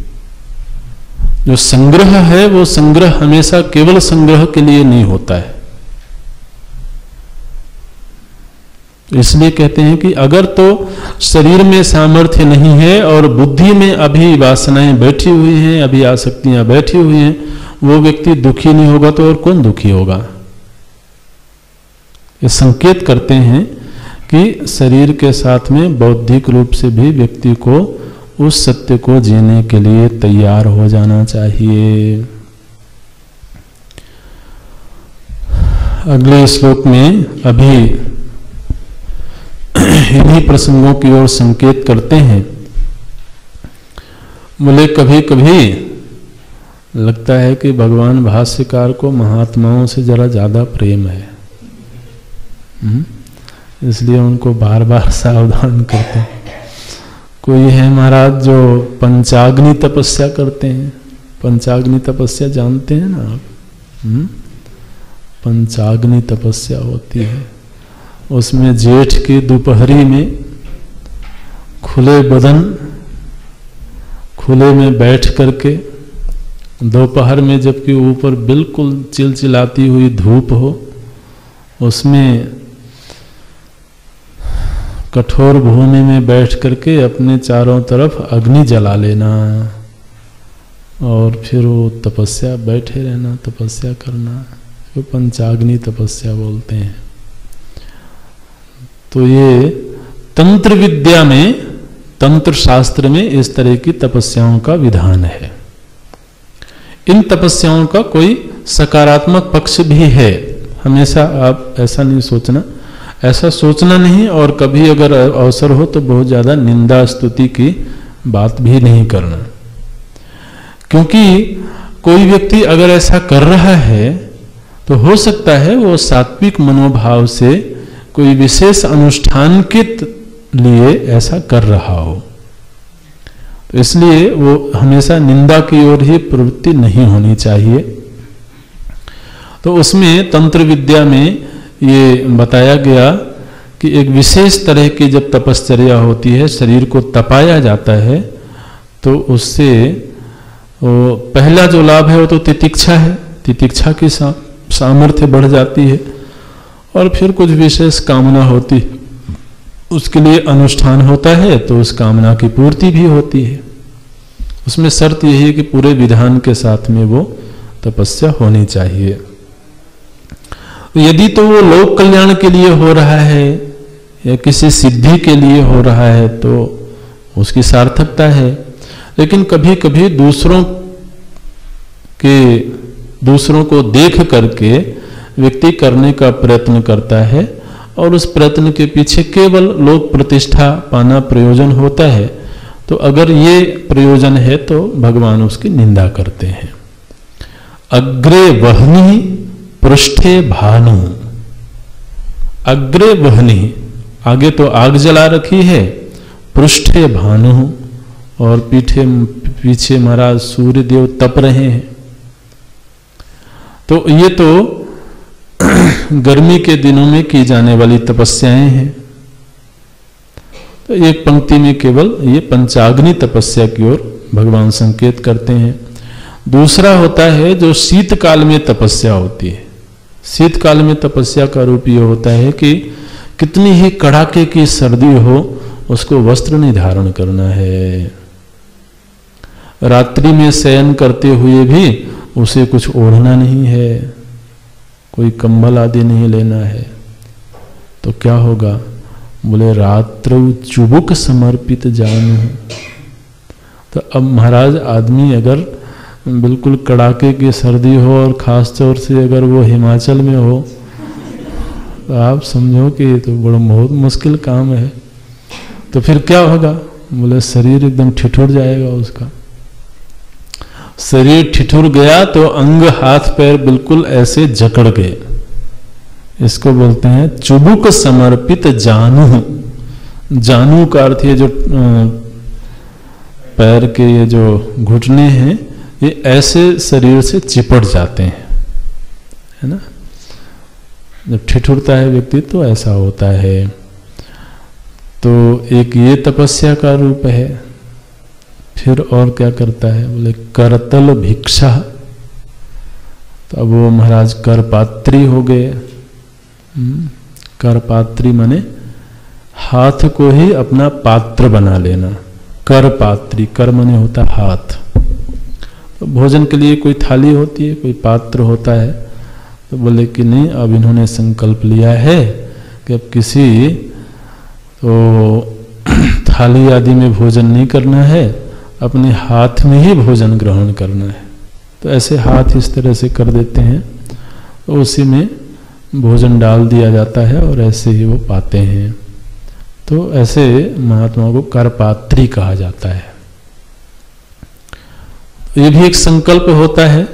जो संग्रह है वो संग्रह हमेशा केवल संग्रह के लिए नहीं होता है। इसलिए कहते हैं कि अगर तो शरीर में सामर्थ्य नहीं है और बुद्धि में अभी वासनाएं बैठी हुई हैं, अभी आसक्तियां बैठी हुई हैं, वो व्यक्ति दुखी नहीं होगा तो और कौन दुखी होगा। ये संकेत करते हैं कि शरीर के साथ में बौद्धिक रूप से भी व्यक्ति को उस सत्य को जीने के लिए तैयार हो जाना चाहिए। अगले श्लोक में अभी इन्हीं प्रसंगों की ओर संकेत करते हैं। बोले कभी कभी लगता है कि भगवान भाष्यकार को महात्माओं से जरा ज्यादा प्रेम है, इसलिए उनको बार बार सावधान करते हैं। कोई है महाराज जो पंचाग्नि तपस्या करते हैं। पंचाग्नि तपस्या जानते हैं ना आप? पंचाग्नि तपस्या होती है, उसमें जेठ की दोपहरी में खुले बदन, खुले में बैठ करके, दोपहर में जबकि ऊपर बिल्कुल चिलचिलाती हुई धूप हो, उसमें कठोर भूमि में बैठ करके अपने चारों तरफ अग्नि जला लेना और फिर वो तपस्या, बैठे रहना, तपस्या करना, वो पंचाग्नि तपस्या बोलते हैं। तो ये तंत्र विद्या में, तंत्र शास्त्र में इस तरह की तपस्याओं का विधान है। इन तपस्याओं का कोई सकारात्मक पक्ष भी है। हमेशा आप ऐसा नहीं सोचना, ऐसा सोचना नहीं, और कभी अगर अवसर हो तो बहुत ज्यादा निंदा स्तुति की बात भी नहीं करना। क्योंकि कोई व्यक्ति अगर ऐसा कर रहा है तो हो सकता है वो सात्विक मनोभाव से कोई विशेष अनुष्ठान के लिए ऐसा कर रहा हो। तो इसलिए वो हमेशा निंदा की ओर ही प्रवृत्ति नहीं होनी चाहिए। तो उसमें तंत्र विद्या में ये बताया गया कि एक विशेष तरह की जब तपश्चर्या होती है, शरीर को तपाया जाता है, तो उससे वो पहला जो लाभ है वो तो तितिक्षा है। तितिक्षा की सामर्थ्य बढ़ जाती है, और फिर कुछ विशेष कामना होती, उसके लिए अनुष्ठान होता है तो उस कामना की पूर्ति भी होती है। उसमें शर्त यही है कि पूरे विधान के साथ में वो तपस्या होनी चाहिए। यदि तो वो लोक कल्याण के लिए हो रहा है या किसी सिद्धि के लिए हो रहा है तो उसकी सार्थकता है। लेकिन कभी कभी दूसरों को देख करके व्यक्ति करने का प्रयत्न करता है, और उस प्रयत्न के पीछे केवल लोक प्रतिष्ठा पाना प्रयोजन होता है। तो अगर ये प्रयोजन है तो भगवान उसकी निंदा करते हैं। अग्रे वह्नि पृष्ठे भानु। अग्रे वह्नि, आगे तो आग जला रखी है, पृष्ठे भानु, और पीछे महाराज सूर्य देव तप रहे हैं। तो ये तो गर्मी के दिनों में की जाने वाली तपस्याएं हैं। तो एक पंक्ति में केवल ये पंचाग्नि तपस्या की ओर भगवान संकेत करते हैं। दूसरा होता है जो शीतकाल में तपस्या होती है। शीतकाल में तपस्या का रूप ये होता है कि कितनी ही कड़ाके की सर्दी हो, उसको वस्त्र नहीं धारण करना है। रात्रि में शयन करते हुए भी उसे कुछ ओढ़ना नहीं है, कोई कंबल आदि नहीं लेना है। तो क्या होगा? बोले रात्रौ चुबुक समर्पित जानू। तो अब महाराज आदमी अगर बिल्कुल कड़ाके की सर्दी हो और ख़ास तौर से अगर वो हिमाचल में हो तो आप समझो कि ये तो बड़ा बहुत मुश्किल काम है। तो फिर क्या होगा? बोले शरीर एकदम ठिठुर जाएगा उसका। शरीर ठिठुर गया तो अंग हाथ पैर बिल्कुल ऐसे जकड़ गए। इसको बोलते हैं चुबुक समर्पित जानू। जानू का अर्थ ये जो पैर के ये जो घुटने हैं ये ऐसे शरीर से चिपट जाते हैं, है ना। जब ठिठुरता है व्यक्ति तो ऐसा होता है। तो एक ये तपस्या का रूप है। फिर और क्या करता है? बोले करतल भिक्षा। तो अब वो महाराज करपात्री हो गए। करपात्री माने हाथ को ही अपना पात्र बना लेना। करपात्री, कर माने होता हाथ। तो भोजन के लिए कोई थाली होती है, कोई पात्र होता है। तो बोले कि नहीं, अब इन्होंने संकल्प लिया है कि अब किसी तो थाली आदि में भोजन नहीं करना है, अपने हाथ में ही भोजन ग्रहण करना है। तो ऐसे हाथ इस तरह से कर देते हैं, तो उसी में भोजन डाल दिया जाता है और ऐसे ही वो पाते हैं। तो ऐसे महात्मा को करपात्री कहा जाता है। ये भी एक संकल्प होता है।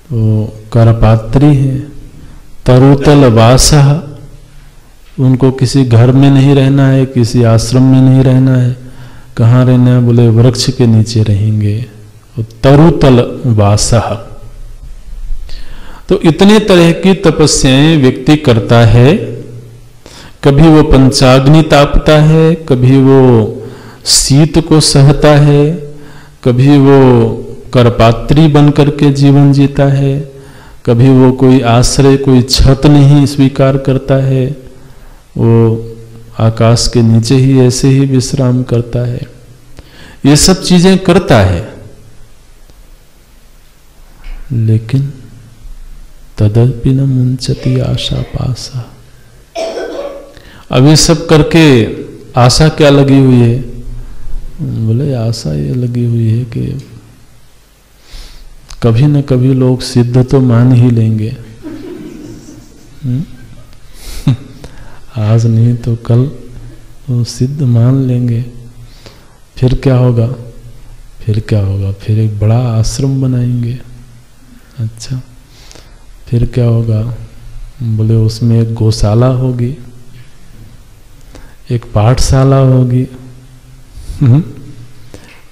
तो करपात्री है। तरुतल वासः, उनको किसी घर में नहीं रहना है, किसी आश्रम में नहीं रहना है। कहाँ रहना है? बोले वृक्ष के नीचे रहेंगे। तो तरुतल वासः। तो इतने तरह की तपस्याएं व्यक्ति करता है। कभी वो पंचाग्नि तापता है, कभी वो शीत को सहता है, कभी वो करपात्री बन करके जीवन जीता है, कभी वो कोई आश्रय, कोई छत नहीं स्वीकार करता है, वो आकाश के नीचे ही ऐसे ही विश्राम करता है। ये सब चीजें करता है, लेकिन तदपि न मुंचति आशा पासा। अब ये सब करके आशा क्या लगी हुई है? बोले आशा ये लगी हुई है कि कभी न कभी लोग सिद्ध तो मान ही लेंगे। आज नहीं तो कल वो सिद्ध मान लेंगे। फिर क्या होगा? फिर क्या होगा? फिर एक बड़ा आश्रम बनाएंगे। अच्छा, फिर क्या होगा? बोले उसमें एक गौशाला होगी, एक पाठशाला होगी।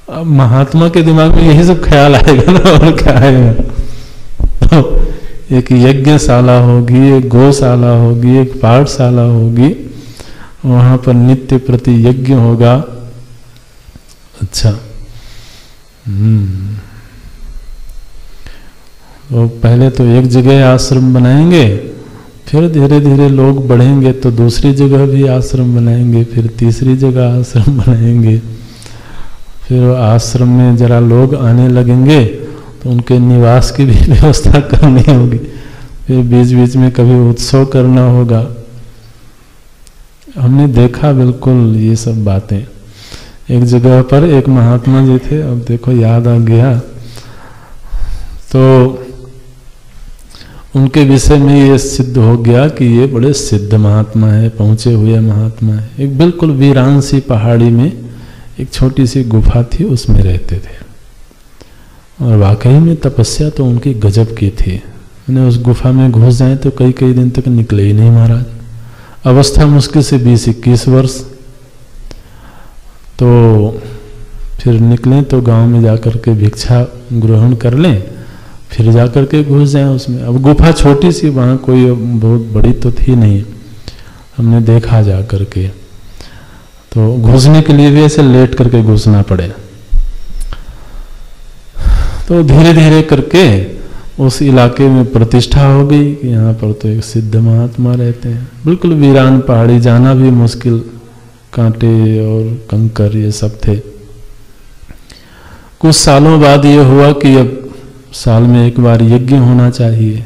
अब महात्मा के दिमाग में यही सब ख्याल आएगा ना, और क्या आएगा? तो एक यज्ञशाला होगी, एक गौशाला होगी, एक पाठशाला होगी, वहां पर नित्य प्रति यज्ञ होगा। अच्छा, तो पहले तो एक जगह आश्रम बनाएंगे, फिर धीरे धीरे लोग बढ़ेंगे तो दूसरी जगह भी आश्रम बनाएंगे, फिर तीसरी जगह आश्रम बनाएंगे। फिर आश्रम में जरा लोग आने लगेंगे तो उनके निवास की भी व्यवस्था करनी होगी। फिर बीच बीच में कभी उत्सव करना होगा। हमने देखा बिल्कुल ये सब बातें। एक जगह पर एक महात्मा जी थे, अब देखो याद आ गया, तो उनके विषय में ये सिद्ध हो गया कि ये बड़े सिद्ध महात्मा है, पहुंचे हुए महात्मा है। एक बिल्कुल वीरान सी पहाड़ी में एक छोटी सी गुफा थी, उसमें रहते थे और वाकई में तपस्या तो उनकी गजब की थी। उन्हें उस गुफा में घुस जाए तो कई कई दिन तक निकले ही नहीं महाराज। अवस्था मुश्किल से 20-21 वर्ष। तो फिर निकलें तो गांव में जाकर के भिक्षा ग्रहण कर लें, फिर जाकर के घुस जाएं उसमें। अब गुफा छोटी सी, वहाँ कोई बहुत बड़ी तो थी नहीं, हमने देखा जा करके। तो घुसने के लिए भी ऐसे लेट करके घुसना पड़े। तो धीरे धीरे करके उस इलाके में प्रतिष्ठा हो गई कि यहाँ पर तो एक सिद्ध महात्मा रहते हैं। बिल्कुल वीरान पहाड़ी, जाना भी मुश्किल, कांटे और कंकर ये सब थे। कुछ सालों बाद ये हुआ कि अब साल में एक बार यज्ञ होना चाहिए।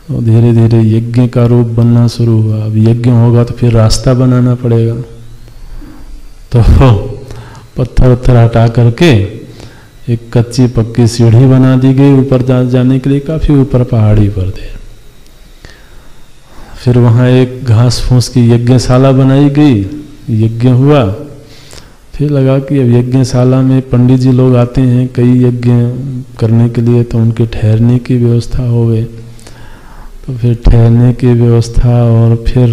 तो धीरे धीरे यज्ञ का रूप बनना शुरू हुआ। अब यज्ञ होगा तो फिर रास्ता बनाना पड़ेगा। तो पत्थर उत्थर हटा करके एक कच्ची पक्की सीढ़ी बना दी गई ऊपर जाने के लिए, काफी ऊपर पहाड़ी पर थे। फिर वहाँ एक घास फूस की यज्ञशाला बनाई गई, यज्ञ हुआ। फिर लगा कि अब यज्ञशाला में पंडित जी लोग आते हैं कई यज्ञ करने के लिए, तो उनके ठहरने की व्यवस्था हो गई। तो फिर ठहरने की व्यवस्था, और फिर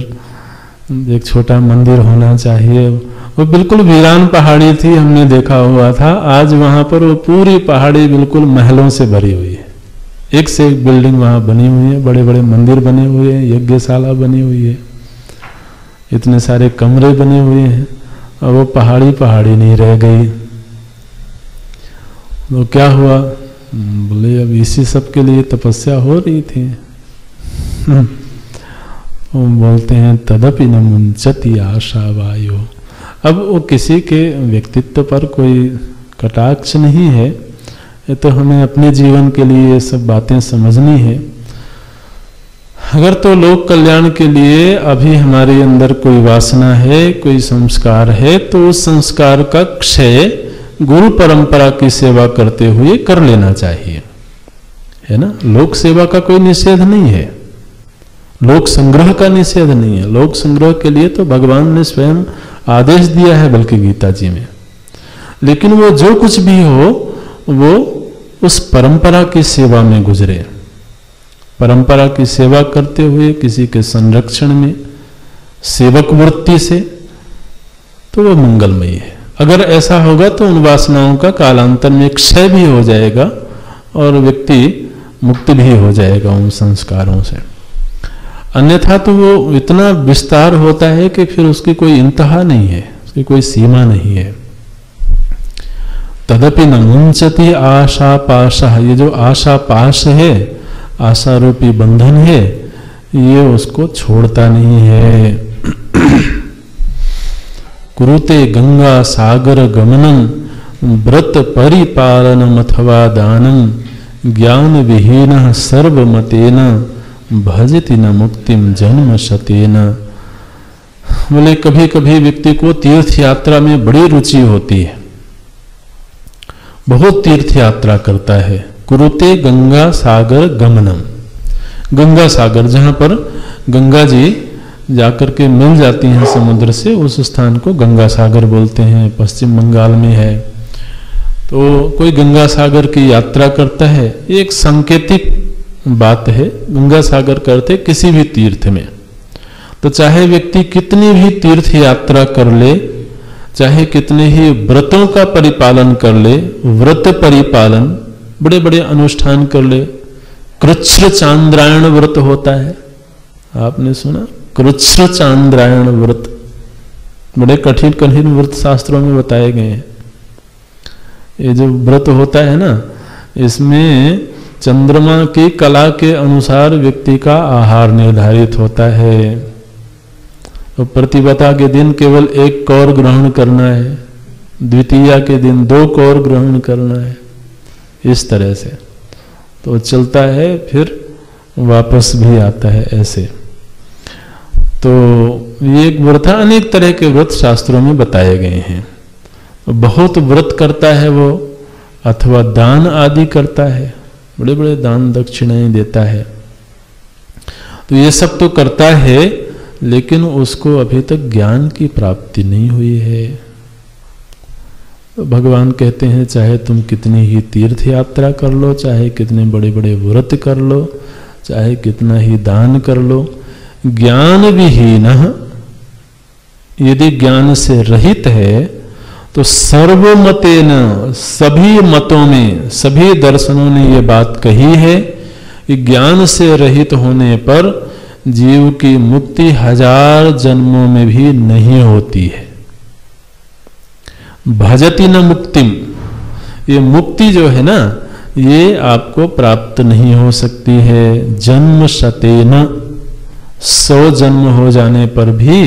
एक छोटा मंदिर होना चाहिए। वो बिल्कुल वीरान पहाड़ी थी, हमने देखा हुआ था। आज वहाँ पर वो पूरी पहाड़ी बिल्कुल महलों से भरी हुई है। एक से एक बिल्डिंग वहाँ बनी हुई है, बड़े बड़े मंदिर बने हुए हैं, यज्ञशाला बनी हुई है, इतने सारे कमरे बने हुए हैं। और वो पहाड़ी पहाड़ी नहीं रह गई। तो क्या हुआ, बोले अब इसी सब के लिए तपस्या हो रही थी। वो बोलते हैं तदपि न मुंचति आशा वायु। अब वो किसी के व्यक्तित्व पर कोई कटाक्ष नहीं है, ये तो हमें अपने जीवन के लिए ये सब बातें समझनी है। अगर तो लोक कल्याण के लिए अभी हमारे अंदर कोई वासना है, कोई संस्कार है, तो उस संस्कार का क्षय गुरु परंपरा की सेवा करते हुए कर लेना चाहिए, है ना। लोक सेवा का कोई निषेध नहीं है, लोक संग्रह का निषेध नहीं है। लोक संग्रह के लिए तो भगवान ने स्वयं आदेश दिया है, बल्कि गीता जी में। लेकिन वो जो कुछ भी हो, वो उस परंपरा की सेवा में गुजरे, परंपरा की सेवा करते हुए किसी के संरक्षण में, सेवक वृत्ति से, तो वह मंगलमयी है। अगर ऐसा होगा तो उन वासनाओं का कालांतर में क्षय भी हो जाएगा और व्यक्ति मुक्त भी हो जाएगा उन संस्कारों से। अन्यथा तो वो इतना विस्तार होता है कि फिर उसकी कोई इंतहा नहीं है, उसकी कोई सीमा नहीं है। तदपि न मुंचति आशा पाशा, ये जो आशा पाश है, आशा रूपी बंधन है, ये उसको छोड़ता नहीं है। कुरुते गंगा सागर गमनम व्रत परिपालनम अथवा दानम ज्ञान विहीन सर्वमतेन भजति न मुक्तिम जन्म शतेन। बोले कभी कभी व्यक्ति को तीर्थ यात्रा में बड़ी रुचि होती है, बहुत तीर्थ यात्रा करता है। कुरुते गंगा सागर गमनम, गंगा सागर जहां पर गंगा जी जाकर के मिल जाती हैं समुद्र से, उस स्थान को गंगा सागर बोलते हैं, पश्चिम बंगाल में है। तो कोई गंगा सागर की यात्रा करता है, एक सांकेतिक बात है। गंगा सागर करते किसी भी तीर्थ में, तो चाहे व्यक्ति कितनी भी तीर्थ यात्रा कर ले, चाहे कितने ही व्रतों का परिपालन कर ले, व्रत परिपालन, बड़े बड़े अनुष्ठान कर ले। कृच्छ्र चांद्रायण व्रत होता है, आपने सुना? कृच्छ्र चांद्रायण व्रत, बड़े कठिन कठिन व्रत शास्त्रों में बताए गए हैं। ये जो व्रत होता है ना, इसमें चंद्रमा की कला के अनुसार व्यक्ति का आहार निर्धारित होता है। तो प्रतिपदा के दिन केवल 1 कौर ग्रहण करना है, द्वितीया के दिन 2 कौर ग्रहण करना है, इस तरह से तो चलता है, फिर वापस भी आता है ऐसे। तो ये एक व्रत, अनेक तरह के व्रत शास्त्रों में बताए गए हैं। बहुत व्रत करता है वो, अथवा दान आदि करता है, बड़े बड़े दान दक्षिणाएं देता है। तो ये सब तो करता है, लेकिन उसको अभी तक ज्ञान की प्राप्ति नहीं हुई है। तो भगवान कहते हैं चाहे तुम कितनी ही तीर्थ यात्रा कर लो, चाहे कितने बड़े बड़े व्रत कर लो, चाहे कितना ही दान कर लो, ज्ञान विहीन, यदि ज्ञान से रहित है तो सर्वमतेन, सभी मतों में, सभी दर्शनों ने ये बात कही है कि ज्ञान से रहित होने पर जीव की मुक्ति 1000 जन्मों में भी नहीं होती है। भजति न मुक्तिम, ये मुक्ति जो है ना, ये आपको प्राप्त नहीं हो सकती है। जन्म शतेन, 100 जन्म हो जाने पर भी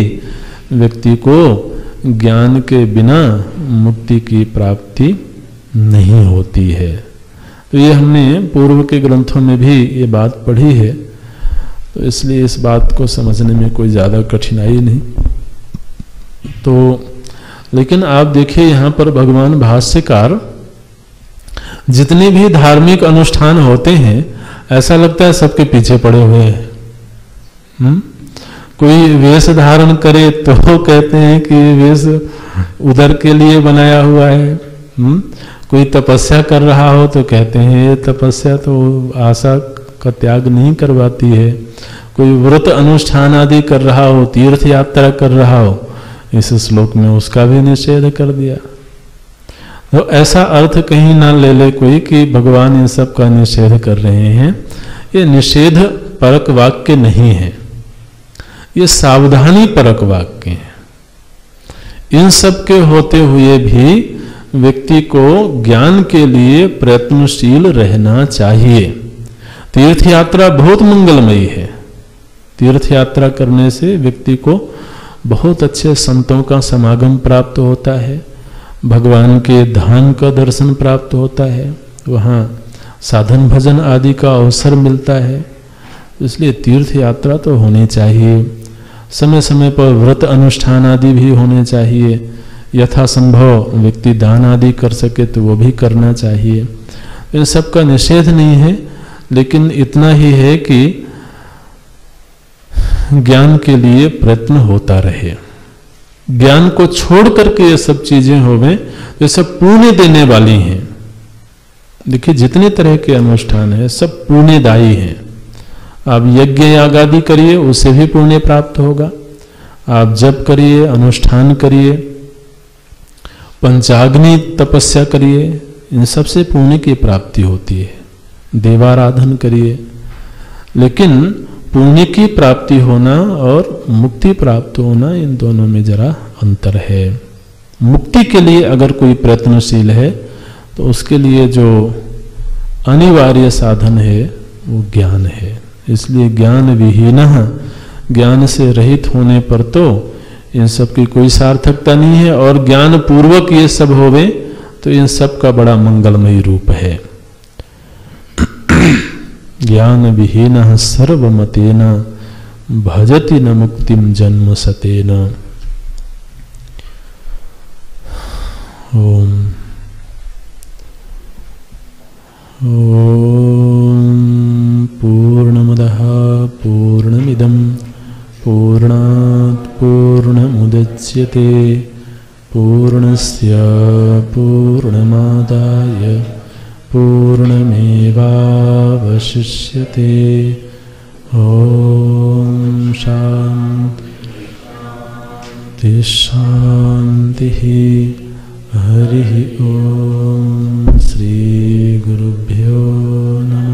व्यक्ति को ज्ञान के बिना मुक्ति की प्राप्ति नहीं होती है। तो ये हमने पूर्व के ग्रंथों में भी ये बात पढ़ी है, तो इसलिए इस बात को समझने में कोई ज़्यादा कठिनाई नहीं। तो लेकिन आप देखिए यहाँ पर भगवान भाष्यकार जितने भी धार्मिक अनुष्ठान होते हैं ऐसा लगता है सबके पीछे पड़े हुए हैं। कोई वेश धारण करे तो कहते हैं कि वेश उधर के लिए बनाया हुआ है। कोई तपस्या कर रहा हो तो कहते हैं ये तपस्या तो आशा का त्याग नहीं करवाती है। कोई व्रत अनुष्ठान आदि कर रहा हो, तीर्थ यात्रा कर रहा हो, इस श्लोक में उसका भी निषेध कर दिया। तो ऐसा अर्थ कहीं ना ले ले कोई कि भगवान इन सब का निषेध कर रहे हैं। ये निषेध परक वाक्य नहीं है, ये सावधानी परक वाक्य है। इन सब के होते हुए भी व्यक्ति को ज्ञान के लिए प्रयत्नशील रहना चाहिए। तीर्थ यात्रा बहुत मंगलमयी है। तीर्थ यात्रा करने से व्यक्ति को बहुत अच्छे संतों का समागम प्राप्त होता है, भगवान के धाम का दर्शन प्राप्त होता है, वहाँ साधन भजन आदि का अवसर मिलता है। इसलिए तीर्थ यात्रा तो होनी चाहिए। समय समय पर व्रत अनुष्ठान आदि भी होने चाहिए। यथासंभव व्यक्ति दान आदि कर सके तो वो भी करना चाहिए। इन सब का निषेध नहीं है, लेकिन इतना ही है कि ज्ञान के लिए प्रयत्न होता रहे। ज्ञान को छोड़ करके ये सब चीजें होवे ये सब पुण्य देने वाली हैं। देखिए जितने तरह के अनुष्ठान है सब पुण्यदायी हैं। आप यज्ञ याग आदि करिए उससे भी पुण्य प्राप्त होगा। आप जप करिए, अनुष्ठान करिए, पंचाग्नि तपस्या करिए, इन सब से पुण्य की प्राप्ति होती है। देवाराधन करिए। लेकिन पुण्य की प्राप्ति होना और मुक्ति प्राप्त होना, इन दोनों में जरा अंतर है। मुक्ति के लिए अगर कोई प्रयत्नशील है तो उसके लिए जो अनिवार्य साधन है वो ज्ञान है। इसलिए ज्ञान विहीनः, ज्ञान से रहित होने पर तो इन सब की कोई सार्थकता नहीं है। और ज्ञान पूर्वक ये सब होवे तो इन सब का बड़ा मंगलमयी रूप है। ज्ञान विहीनः सर्वमतेन भजति न मुक्तिम जन्म सतेन। ओम पूर्णमदः पूर्णमिदं पूर्णात् पूर्णमुदच्यते पूर्णस्य पूर्णमादाय पूर्णमेवावशिष्यते। ॐ शान्ति शान्तिः। हरिः ॐ। श्री गुरुभ्यो नमः।